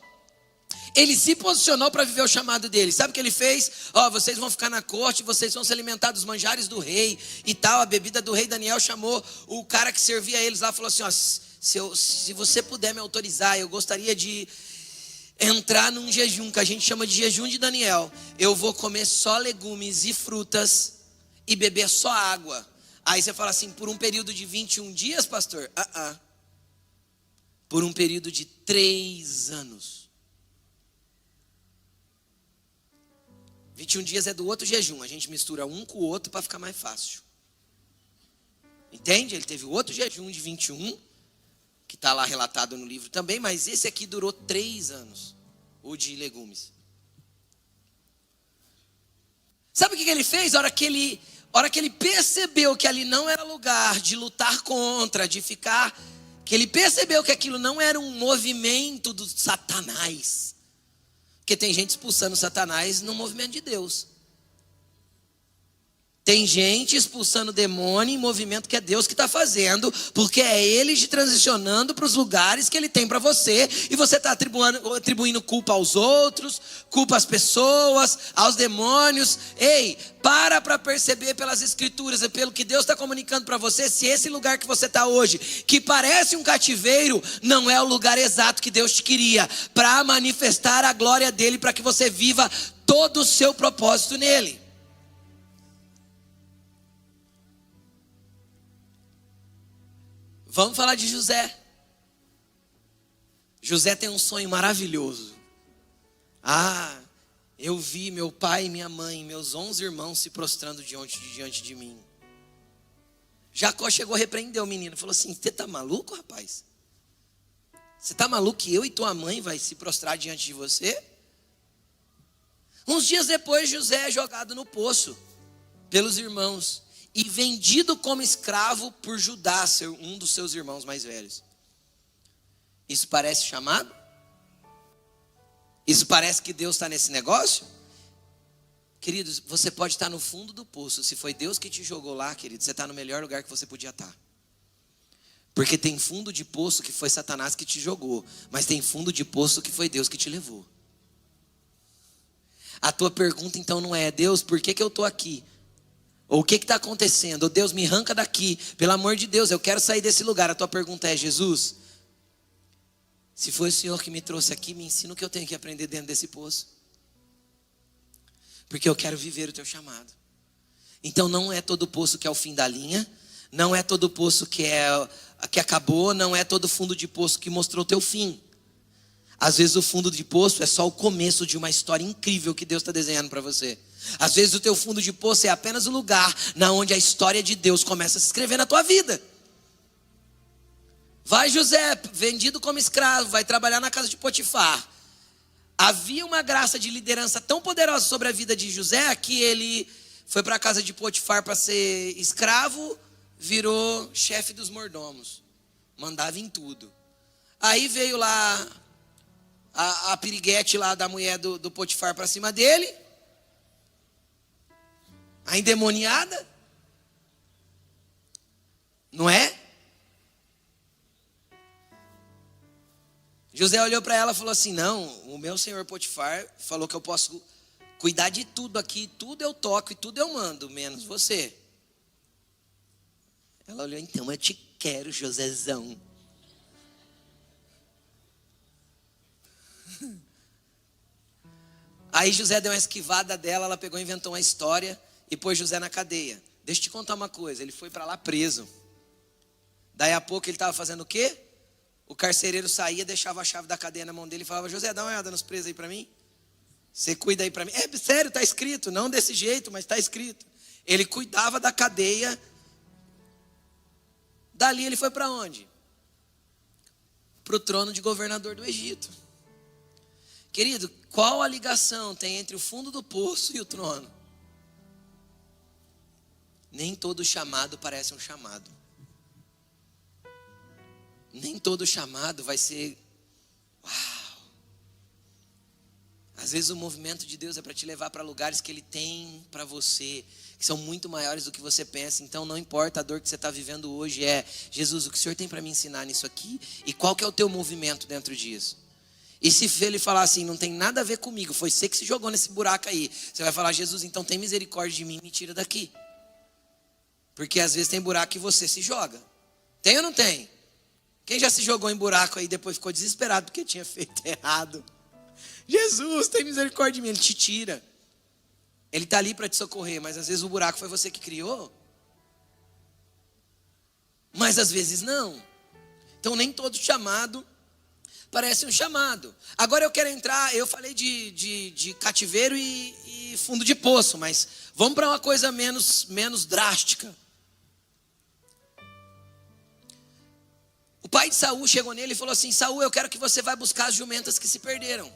ele se posicionou para viver o chamado dele. Sabe o que ele fez? Vocês vão ficar na corte, vocês vão se alimentar dos manjares do rei e tal, a bebida do rei. Daniel chamou o cara que servia eles lá, falou assim: se você puder me autorizar, eu gostaria de entrar num jejum, que a gente chama de jejum de Daniel. Eu vou comer só legumes e frutas e beber só água. Aí você fala assim: por um período de 21 dias, pastor? Por um período de 3 anos. 21 dias é do outro jejum. A gente mistura um com o outro para ficar mais fácil. Entende? Ele teve outro jejum de 21, que está lá relatado no livro também, mas esse aqui durou 3 anos, o de legumes. Sabe o que ele fez? A hora que ele percebeu que ali não era lugar de lutar contra, de ficar, que ele percebeu que aquilo não era um movimento do Satanás. Porque tem gente expulsando Satanás no movimento de Deus. Tem gente expulsando demônio em movimento que é Deus que está fazendo, porque é Ele te transicionando para os lugares que Ele tem para você, e você está atribuindo culpa aos outros, culpa às pessoas, aos demônios. Ei, para perceber pelas escrituras e pelo que Deus está comunicando para você, se esse lugar que você está hoje, que parece um cativeiro, não é o lugar exato que Deus te queria, para manifestar a glória dEle, para que você viva todo o seu propósito nele. Vamos falar de José. José tem um sonho maravilhoso. Eu vi meu pai e minha mãe, meus 11 irmãos se prostrando diante de mim. Jacó chegou a repreender o menino, falou assim: você está maluco, rapaz? Você está maluco que eu e tua mãe vai se prostrar diante de você? Uns dias depois, José é jogado no poço pelos irmãos e vendido como escravo por Judá, um dos seus irmãos mais velhos. Isso parece chamado? Isso parece que Deus está nesse negócio? Queridos, você pode estar no fundo do poço. Se foi Deus que te jogou lá, querido, você está no melhor lugar que você podia estar. Porque tem fundo de poço que foi Satanás que te jogou, mas tem fundo de poço que foi Deus que te levou. A tua pergunta então não é: Deus, por que eu estou aqui? Ou o que está acontecendo? Ou Deus, me arranca daqui, pelo amor de Deus, eu quero sair desse lugar. A tua pergunta é: Jesus, se foi o Senhor que me trouxe aqui, me ensina o que eu tenho que aprender dentro desse poço. Porque eu quero viver o teu chamado. Então não é todo poço que é o fim da linha, não é todo poço que acabou, não é todo fundo de poço que mostrou o teu fim. Às vezes o fundo de poço é só o começo de uma história incrível que Deus está desenhando para você. Às vezes o teu fundo de poço é apenas o lugar na onde a história de Deus começa a se escrever na tua vida. Vai José, vendido como escravo, vai trabalhar na casa de Potifar. Havia uma graça de liderança tão poderosa sobre a vida de José, que ele foi para a casa de Potifar para ser escravo, virou chefe dos mordomos, mandava em tudo. Aí veio lá a piriguete lá da mulher do Potifar para cima dele, a endemoniada, não é? José olhou para ela e falou assim: não, o meu senhor Potifar falou que eu posso cuidar de tudo aqui, tudo eu toco e tudo eu mando, menos você. Ela olhou: então eu te quero, Josézão. Aí José deu uma esquivada dela, ela pegou e inventou uma história e pôs José na cadeia. Deixa eu te contar uma coisa, ele foi para lá preso. Daí a pouco ele estava fazendo o quê? O carcereiro saía, deixava a chave da cadeia na mão dele e falava: José, dá uma olhada nos presos aí para mim. Você cuida aí para mim. É sério, está escrito, não desse jeito, mas está escrito. Ele cuidava da cadeia. Dali ele foi para onde? Para o trono de governador do Egito. Querido, qual a ligação tem entre o fundo do poço e o trono? Nem todo chamado parece um chamado. Nem todo chamado vai ser uau. Às vezes o movimento de Deus é para te levar para lugares que Ele tem para você, que são muito maiores do que você pensa. Então não importa a dor que você está vivendo hoje, Jesus, o que o Senhor tem para me ensinar nisso aqui? E qual que é o teu movimento dentro disso? E se Ele falar assim, não tem nada a ver comigo, foi você que se jogou nesse buraco aí, você vai falar, Jesus, então tem misericórdia de mim e me tira daqui. Porque às vezes tem buraco que você se joga. Tem ou não tem? Quem já se jogou em buraco aí e depois ficou desesperado porque tinha feito errado? Jesus, tem misericórdia de mim. Ele te tira. Ele está ali para te socorrer, mas às vezes o buraco foi você que criou. Mas às vezes não. Então nem todo chamado parece um chamado. Agora eu quero entrar, eu falei de cativeiro e fundo de poço, mas vamos para uma coisa menos drástica. O pai de Saul chegou nele e falou assim, Saul, eu quero que você vá buscar as jumentas que se perderam.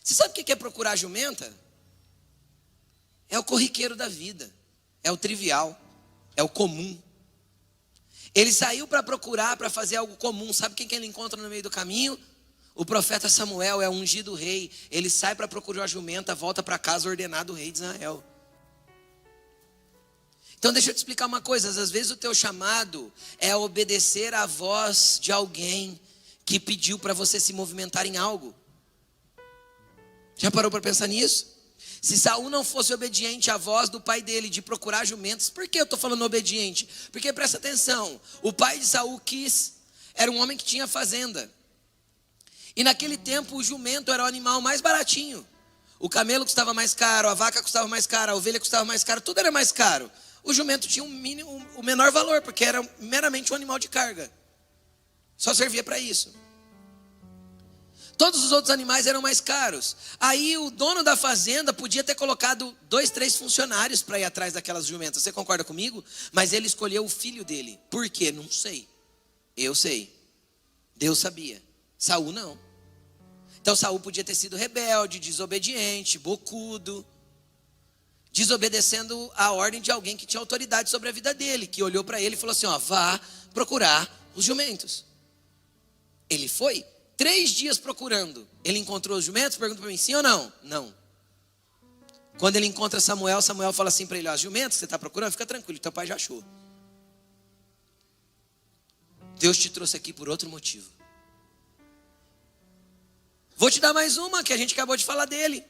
Você sabe o que é procurar jumenta? É o corriqueiro da vida, é o trivial, é o comum. Ele saiu para procurar, para fazer algo comum. Sabe quem que ele encontra no meio do caminho? O profeta Samuel, é o ungido rei. Ele sai para procurar a jumenta, volta para casa ordenado rei de Israel. Então deixa eu te explicar uma coisa. Às vezes o teu chamado é obedecer à voz de alguém que pediu para você se movimentar em algo. Já parou para pensar nisso? Se Saul não fosse obediente à voz do pai dele de procurar jumentos, por que eu estou falando obediente? Porque presta atenção, o pai de Saul era um homem que tinha fazenda. E naquele tempo o jumento era o animal mais baratinho. O camelo custava mais caro, a vaca custava mais caro, a ovelha custava mais caro, tudo era mais caro. O jumento tinha o menor valor, porque era meramente um animal de carga. Só servia para isso. Todos os outros animais eram mais caros. Aí o dono da fazenda podia ter colocado 2, 3 funcionários para ir atrás daquelas jumentas. Você concorda comigo? Mas ele escolheu o filho dele. Por quê? Não sei. Eu sei. Deus sabia. Saul não. Então Saul podia ter sido rebelde, desobediente, bocudo, desobedecendo a ordem de alguém que tinha autoridade sobre a vida dele, que olhou para ele e falou assim, vá procurar os jumentos. Ele foi. 3 dias procurando, ele encontrou os jumentos? Pergunta para mim, sim ou não? Não. Quando ele encontra Samuel, Samuel fala assim para ele, os jumentos que você está procurando, fica tranquilo, teu pai já achou. Deus te trouxe aqui por outro motivo. Vou te dar mais uma, que a gente acabou de falar dele.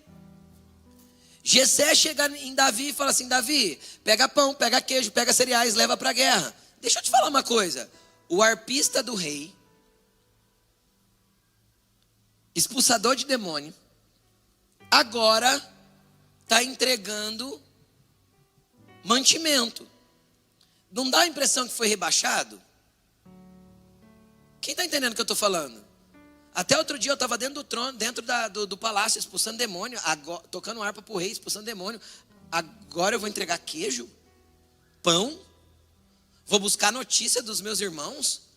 Jessé chega em Davi e fala assim, Davi, pega pão, pega queijo, pega cereais, leva para a guerra. Deixa eu te falar uma coisa, o arpista do rei, expulsador de demônio, agora está entregando mantimento. Não dá a impressão que foi rebaixado? Quem está entendendo o que eu estou falando? Até outro dia eu estava dentro do trono, dentro do palácio, expulsando demônio, agora, tocando harpa para o rei, expulsando demônio. Agora eu vou entregar queijo, pão, vou buscar notícia dos meus irmãos.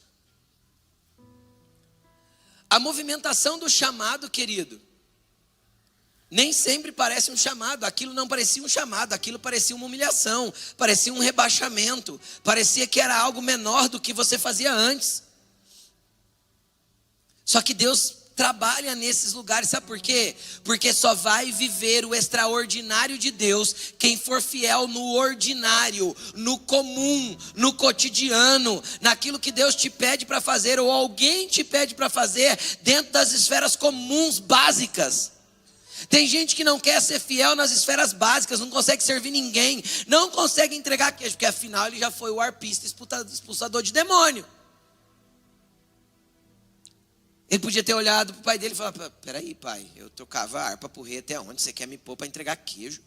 A movimentação do chamado, querido, nem sempre parece um chamado. Aquilo não parecia um chamado, aquilo parecia uma humilhação, parecia um rebaixamento, parecia que era algo menor do que você fazia antes. Só que Deus trabalha nesses lugares, sabe por quê? Porque só vai viver o extraordinário de Deus quem for fiel no ordinário, no comum, no cotidiano, naquilo que Deus te pede para fazer, ou alguém te pede para fazer, dentro das esferas comuns, básicas. Tem gente que não quer ser fiel nas esferas básicas, não consegue servir ninguém, não consegue entregar queijo, porque afinal ele já foi o arpista expulsador de demônio. Ele podia ter olhado para o pai dele e falar, peraí pai, eu tocava a harpa para o rei até onde? Você quer me pôr para entregar queijo?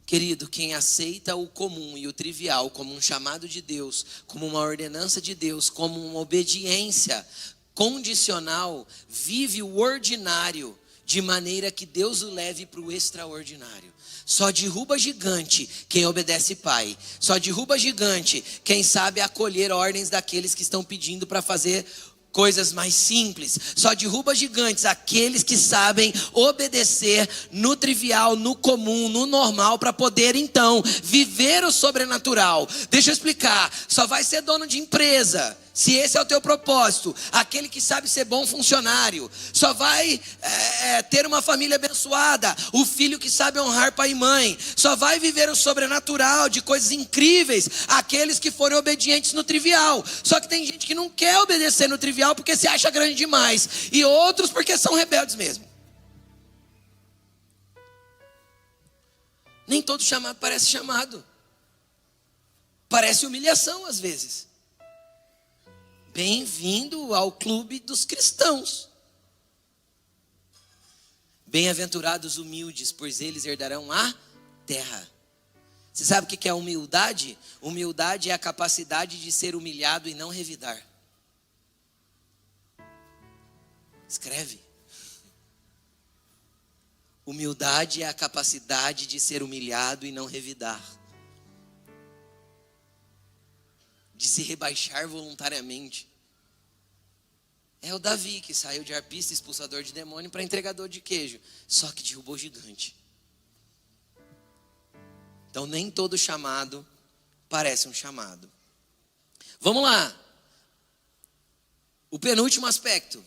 Querido, quem aceita o comum e o trivial como um chamado de Deus, como uma ordenança de Deus, como uma obediência condicional, vive o ordinário de maneira que Deus o leve para o extraordinário. Só derruba gigante quem obedece pai. Só derruba gigante quem sabe acolher ordens daqueles que estão pedindo para fazer coisas mais simples. Só derruba gigantes aqueles que sabem obedecer no trivial, no comum, no normal, para poder então viver o sobrenatural. Deixa eu explicar. Só vai ser dono de empresa se esse é o teu propósito. Aquele que sabe ser bom funcionário. Só vai ter uma família abençoada. O filho que sabe honrar pai e mãe. Só vai viver o sobrenatural de coisas incríveis aqueles que forem obedientes no trivial. Só que tem gente que não quer obedecer no trivial porque se acha grande demais. E outros porque são rebeldes mesmo. Nem todo chamado parece chamado. Parece humilhação às vezes. Bem-vindo ao clube dos cristãos. Bem-aventurados humildes, pois eles herdarão a terra. Você sabe o que é humildade? Humildade é a capacidade de ser humilhado e não revidar. Escreve. Humildade é a capacidade de ser humilhado e não revidar. De se rebaixar voluntariamente. É o Davi que saiu de arpista, expulsador de demônio, para entregador de queijo. Só que derrubou gigante. Então nem todo chamado parece um chamado. Vamos lá. O penúltimo aspecto.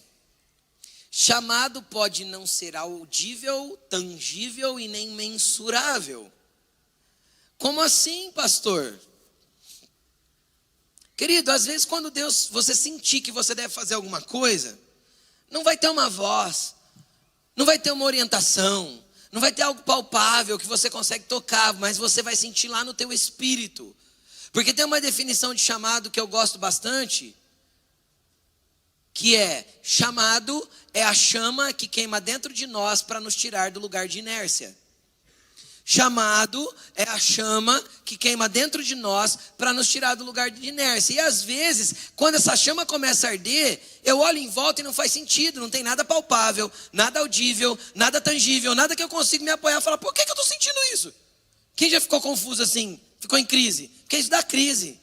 Chamado pode não ser audível, tangível e nem mensurável. Como assim, pastor? Querido, às vezes quando você sentir que você deve fazer alguma coisa, não vai ter uma voz, não vai ter uma orientação, não vai ter algo palpável que você consegue tocar, mas você vai sentir lá no teu espírito. Porque tem uma definição de chamado que eu gosto bastante, que é: chamado é a chama que queima dentro de nós para nos tirar do lugar de inércia. Chamado é a chama que queima dentro de nós para nos tirar do lugar de inércia. E às vezes, quando essa chama começa a arder, eu olho em volta e não faz sentido. Não tem nada palpável, nada audível, nada tangível, nada que eu consiga me apoiar e falar: por que eu estou sentindo isso? Quem já ficou confuso assim? Ficou em crise? Porque isso dá crise.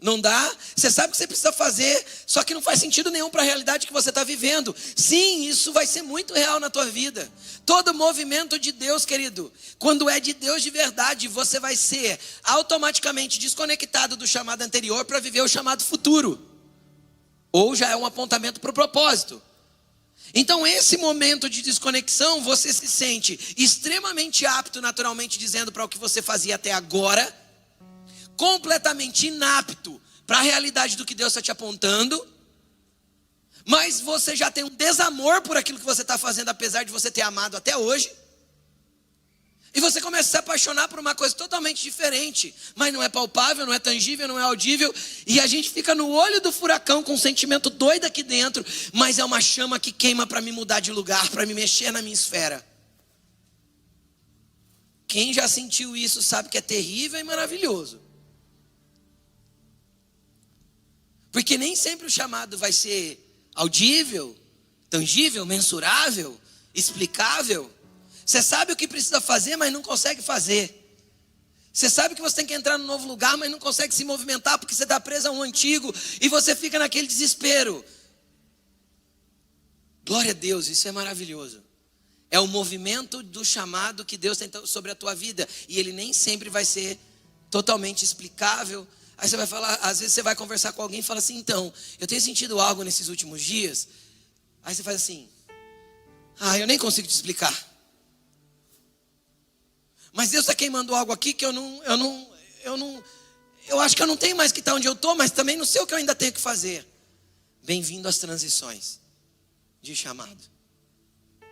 Não dá? Você sabe o que você precisa fazer, só que não faz sentido nenhum para a realidade que você está vivendo. Sim, isso vai ser muito real na tua vida. Todo movimento de Deus, querido, quando é de Deus de verdade, você vai ser automaticamente desconectado do chamado anterior para viver o chamado futuro. Ou já é um apontamento para o propósito. Então esse momento de desconexão, você se sente extremamente apto, naturalmente dizendo, para o que você fazia até agora, completamente inapto para a realidade do que Deus está te apontando, mas você já tem um desamor por aquilo que você está fazendo, apesar de você ter amado até hoje, e você começa a se apaixonar por uma coisa totalmente diferente, mas não é palpável, não é tangível, não é audível, e a gente fica no olho do furacão com um sentimento doido aqui dentro, mas é uma chama que queima para me mudar de lugar, para me mexer na minha esfera. Quem já sentiu isso sabe que é terrível e maravilhoso. Porque nem sempre o chamado vai ser audível, tangível, mensurável, explicável. Você sabe o que precisa fazer, mas não consegue fazer. Você sabe que você tem que entrar num novo lugar, mas não consegue se movimentar porque você está preso a um antigo e você fica naquele desespero. Glória a Deus, isso é maravilhoso. É o movimento do chamado que Deus tem sobre a tua vida. E ele nem sempre vai ser totalmente explicável. Aí você vai falar, às vezes você vai conversar com alguém e fala assim: então, eu tenho sentido algo nesses últimos dias. Aí você faz assim: eu nem consigo te explicar. Mas Deus está queimando algo aqui que eu acho que eu não tenho mais que estar onde eu estou, mas também não sei o que eu ainda tenho que fazer. Bem-vindo às transições de chamado,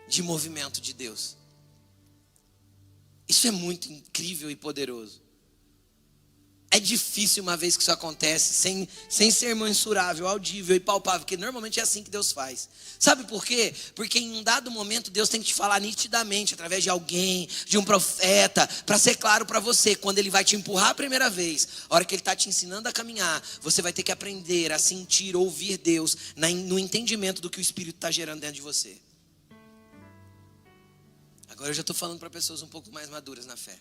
de movimento de Deus. Isso é muito incrível e poderoso. É difícil uma vez que isso acontece, sem ser mensurável, audível e palpável, porque normalmente é assim que Deus faz. Sabe por quê? Porque em um dado momento Deus tem que te falar nitidamente, através de alguém, de um profeta, para ser claro para você. Quando Ele vai te empurrar a primeira vez, a hora que Ele está te ensinando a caminhar, você vai ter que aprender a sentir, ouvir Deus, no entendimento do que o Espírito está gerando dentro de você. Agora eu já estou falando para pessoas um pouco mais maduras na fé.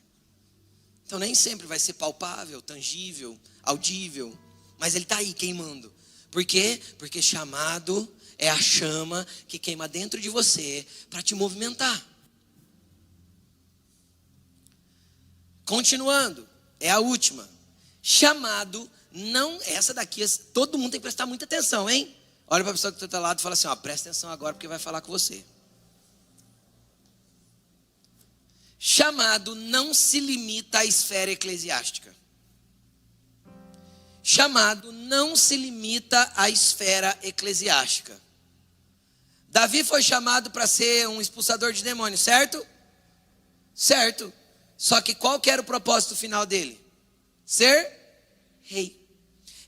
Então nem sempre vai ser palpável, tangível, audível, mas Ele está aí queimando. Por quê? Porque chamado é a chama que queima dentro de você para te movimentar. Continuando, é a última. Chamado não, essa daqui, todo mundo tem que prestar muita atenção, hein? Olha para a pessoa que está do teu lado e fala assim, ó, presta atenção agora porque vai falar com você. Chamado não se limita à esfera eclesiástica. Chamado não se limita à esfera eclesiástica. Davi foi chamado para ser um expulsador de demônios, certo? Certo. Só que qual que era o propósito final dele? Ser rei.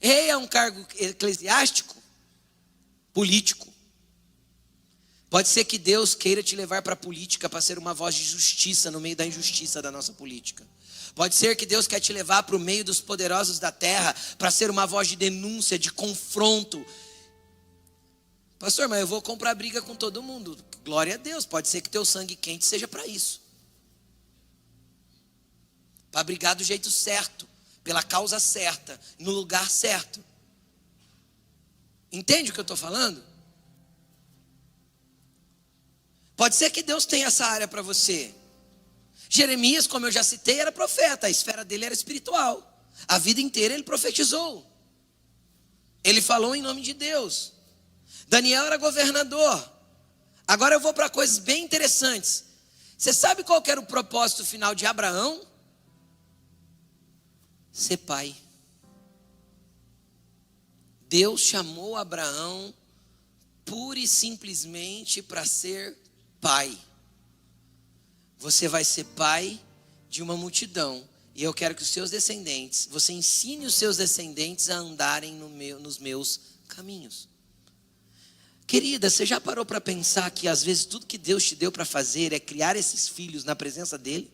Rei é um cargo eclesiástico, político. Pode ser que Deus queira te levar para a política para ser uma voz de justiça no meio da injustiça da nossa política. Pode ser que Deus quer te levar para o meio dos poderosos da terra para ser uma voz de denúncia, de confronto. Pastor, mas eu vou comprar briga com todo mundo. Glória a Deus, pode ser que teu sangue quente seja para isso. Para brigar do jeito certo, pela causa certa, no lugar certo. Entende o que eu estou falando? Pode ser que Deus tenha essa área para você. Jeremias, como eu já citei, era profeta, a esfera dele era espiritual. A vida inteira ele profetizou. Ele falou em nome de Deus. Daniel era governador. Agora eu vou para coisas bem interessantes. Você sabe qual que era o propósito final de Abraão? Ser pai. Deus chamou Abraão pura e simplesmente para ser pai. Você vai ser pai de uma multidão. E eu quero que os seus descendentes, você ensine os seus descendentes a andarem nos meus caminhos. Querida, você já parou para pensar que às vezes tudo que Deus te deu para fazer é criar esses filhos na presença dele?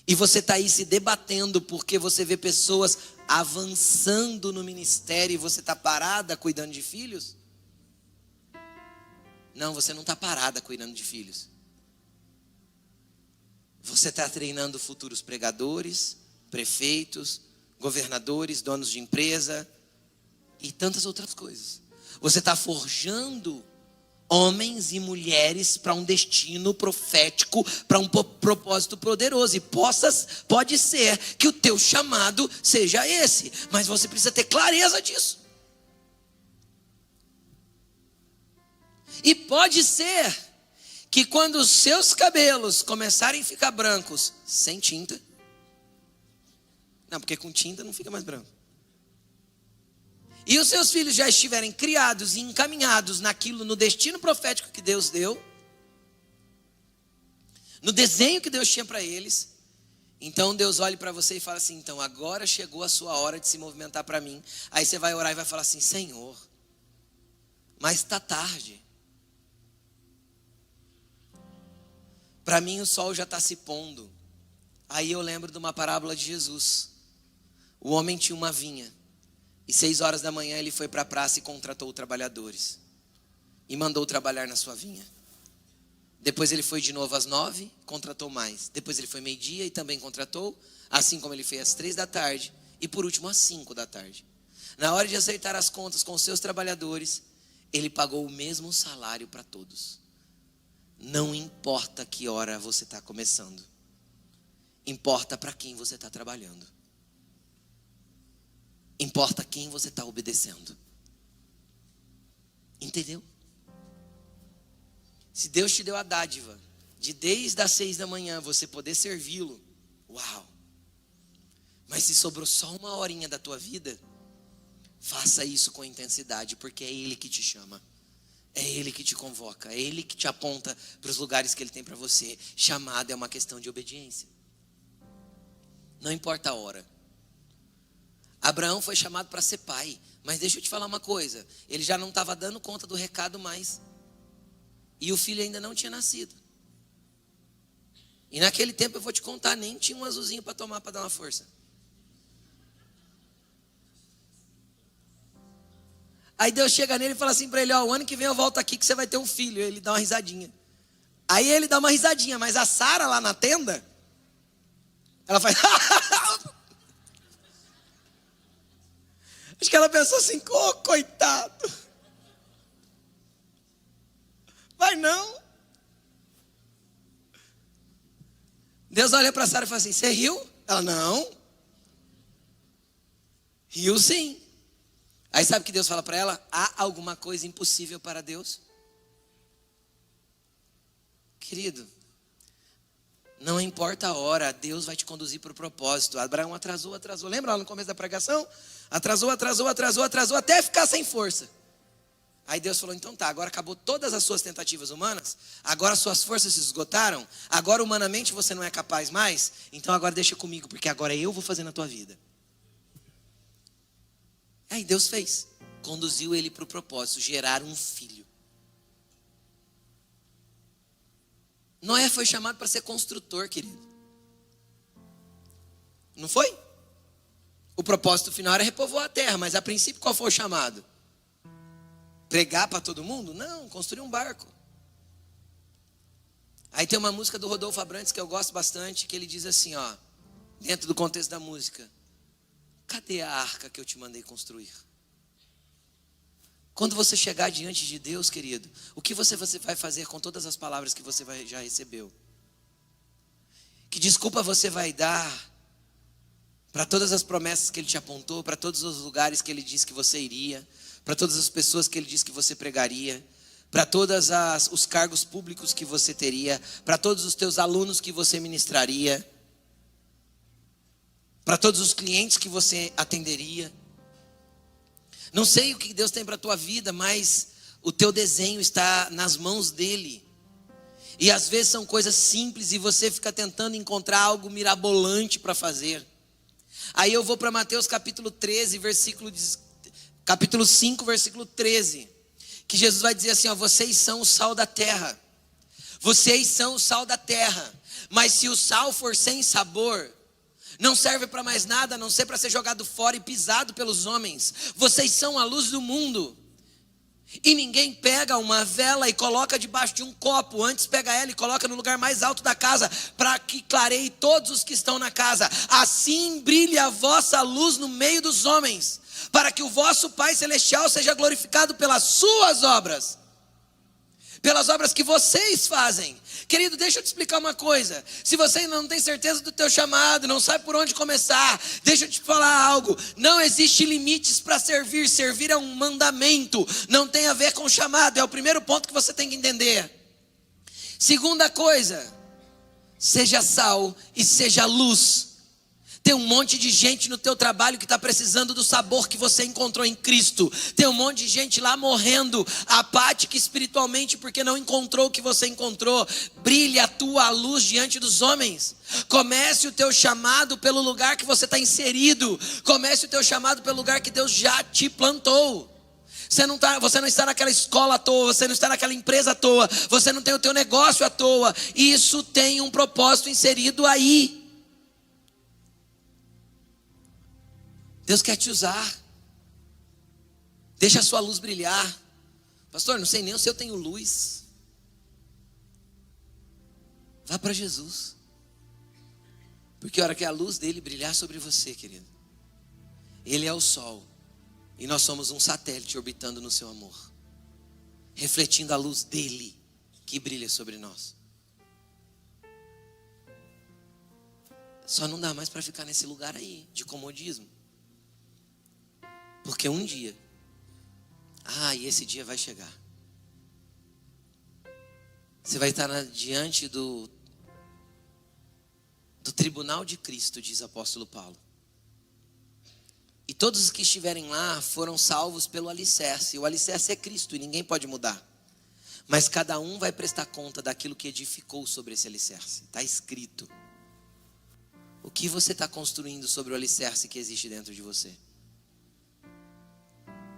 E você está aí se debatendo porque você vê pessoas avançando no ministério e você está parada cuidando de filhos? Não, você não está parada cuidando de filhos. Você está treinando futuros pregadores, prefeitos, governadores, donos de empresa e tantas outras coisas. Você está forjando homens e mulheres para um destino profético, para um propósito poderoso. E pode ser que o teu chamado seja esse, mas você precisa ter clareza disso. E pode ser que quando os seus cabelos começarem a ficar brancos, sem tinta, não, porque com tinta não fica mais branco, e os seus filhos já estiverem criados e encaminhados naquilo, no destino profético que Deus deu, no desenho que Deus tinha para eles, então Deus olha para você e fala assim, então agora chegou a sua hora de se movimentar para mim. Aí você vai orar e vai falar assim, Senhor, mas está tarde. Para mim o sol já está se pondo. Aí eu lembro de uma parábola de Jesus. O homem tinha uma vinha. E 6 horas da manhã ele foi para a praça e contratou trabalhadores. E mandou trabalhar na sua vinha. Depois ele foi de novo às 9, contratou mais. Depois ele foi meio-dia e também contratou. Assim como ele fez às 3 da tarde. E por último às 5 da tarde. Na hora de acertar as contas com os seus trabalhadores, ele pagou o mesmo salário para todos. Não importa que hora você está começando. Importa para quem você está trabalhando. Importa quem você está obedecendo. Entendeu? Se Deus te deu a dádiva de desde as 6 da manhã você poder servi-lo, uau! Mas se sobrou só uma horinha da tua vida, faça isso com intensidade, porque é Ele que te chama. É Ele que te convoca, é Ele que te aponta para os lugares que Ele tem para você. Chamada é uma questão de obediência. Não importa a hora. Abraão foi chamado para ser pai, mas deixa eu te falar uma coisa, ele já não estava dando conta do recado mais. E o filho ainda não tinha nascido. E naquele tempo eu vou te contar, nem tinha um azulzinho para tomar para dar uma força. Aí Deus chega nele e fala assim para ele, ó, o ano que vem eu volto aqui que você vai ter um filho. Ele dá uma risadinha. Aí ele dá uma risadinha, mas a Sara lá na tenda, ela faz... Acho que ela pensou assim, oh, coitado. Vai não. Deus olha para Sara e fala assim, você riu? Ela, não. Riu sim. Aí sabe o que Deus fala para ela? Há alguma coisa impossível para Deus? Querido, não importa a hora, Deus vai te conduzir para o propósito. Abraão atrasou. Lembra lá no começo da pregação? Atrasou, até ficar sem força. Aí Deus falou, então tá, agora acabou todas as suas tentativas humanas, agora suas forças se esgotaram, agora humanamente você não é capaz mais, então agora deixa comigo, porque agora eu vou fazer na tua vida. Aí Deus fez, conduziu ele para o propósito, gerar um filho. Noé foi chamado para ser construtor, querido. Não foi? O propósito final era repovoar a terra, mas a princípio qual foi o chamado? Pregar para todo mundo? Não, construir um barco. Aí tem uma música do Rodolfo Abrantes que eu gosto bastante, que ele diz assim, ó, dentro do contexto da música: cadê a arca que eu te mandei construir? Quando você chegar diante de Deus, querido, o que você vai fazer com todas as palavras que você já recebeu? Que desculpa você vai dar para todas as promessas que Ele te apontou, para todos os lugares que Ele disse que você iria, para todas as pessoas que Ele disse que você pregaria, para todos os cargos públicos que você teria, para todos os teus alunos que você ministraria, para todos os clientes que você atenderia. Não sei o que Deus tem para a tua vida, mas o teu desenho está nas mãos dEle. E às vezes são coisas simples e você fica tentando encontrar algo mirabolante para fazer. Aí eu vou para Mateus capítulo 5, versículo 13. Que Jesus vai dizer assim, ó, vocês são o sal da terra. Vocês são o sal da terra. Mas se o sal for sem sabor, não serve para mais nada, a não ser para ser jogado fora e pisado pelos homens. Vocês são a luz do mundo. E ninguém pega uma vela e coloca debaixo de um copo. Antes pega ela e coloca no lugar mais alto da casa, para que clareie todos os que estão na casa. Assim brilhe a vossa luz no meio dos homens, para que o vosso Pai Celestial seja glorificado pelas suas obras, pelas obras que vocês fazem. Querido, deixa eu te explicar uma coisa. Se você ainda não tem certeza do teu chamado, não sabe por onde começar, deixa eu te falar algo. Não existe limites para servir. Servir é um mandamento, não tem a ver com chamado. É o primeiro ponto que você tem que entender. Segunda coisa, seja sal e seja luz. Tem um monte de gente no teu trabalho que está precisando do sabor que você encontrou em Cristo. Tem um monte de gente lá morrendo, apática espiritualmente, porque não encontrou o que você encontrou. Brilhe a tua luz diante dos homens. Comece o teu chamado pelo lugar que você está inserido. Comece o teu chamado pelo lugar que Deus já te plantou. Você não está naquela escola à toa, você não está naquela empresa à toa, você não tem o teu negócio à toa. Isso tem um propósito inserido aí. Deus quer te usar. Deixa a sua luz brilhar. Pastor, não sei nem se eu tenho luz. Vá para Jesus. Porque a hora que a luz dele brilhar sobre você, querido, Ele é o sol. E nós somos um satélite orbitando no seu amor, refletindo a luz dele que brilha sobre nós. Só não dá mais para ficar nesse lugar aí de comodismo. Porque um dia, e esse dia vai chegar. Você vai estar diante do tribunal de Cristo, diz o apóstolo Paulo. E todos os que estiverem lá foram salvos pelo alicerce. O alicerce é Cristo e ninguém pode mudar. Mas cada um vai prestar conta daquilo que edificou sobre esse alicerce. Está escrito. O que você está construindo sobre o alicerce que existe dentro de você?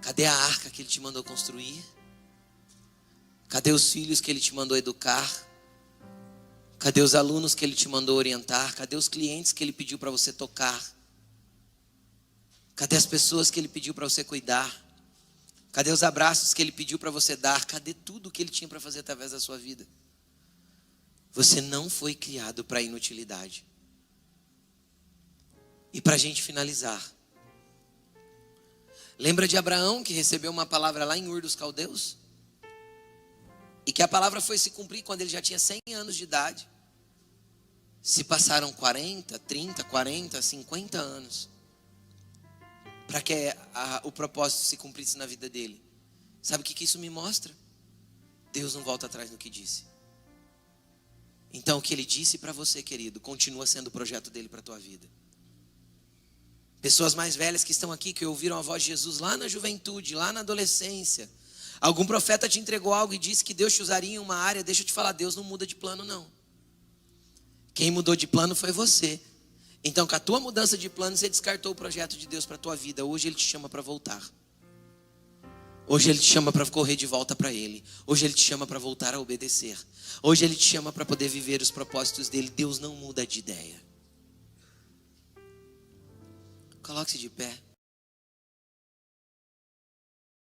Cadê a arca que Ele te mandou construir? Cadê os filhos que Ele te mandou educar? Cadê os alunos que Ele te mandou orientar? Cadê os clientes que Ele pediu para você tocar? Cadê as pessoas que Ele pediu para você cuidar? Cadê os abraços que Ele pediu para você dar? Cadê tudo que Ele tinha para fazer através da sua vida? Você não foi criado para inutilidade. E para a gente finalizar, Lembra de Abraão, que recebeu uma palavra lá em Ur dos Caldeus? E que a palavra foi se cumprir quando ele já tinha 100 anos de idade. Se passaram 40, 30, 40, 50 anos para que o propósito se cumprisse na vida dele. Sabe o que isso me mostra? Deus não volta atrás no que disse. Então o que ele disse para você, querido, continua sendo o projeto dele para a tua vida. Pessoas mais velhas que estão aqui, que ouviram a voz de Jesus lá na juventude, lá na adolescência. Algum profeta te entregou algo e disse que Deus te usaria em uma área. Deixa eu te falar, Deus não muda de plano não. Quem mudou de plano foi você. Então com a tua mudança de plano, você descartou o projeto de Deus para a tua vida. Hoje Ele te chama para voltar. Hoje Ele te chama para correr de volta para Ele. Hoje Ele te chama para voltar a obedecer. Hoje Ele te chama para poder viver os propósitos dEle. Deus não muda de ideia. Coloque-se de pé.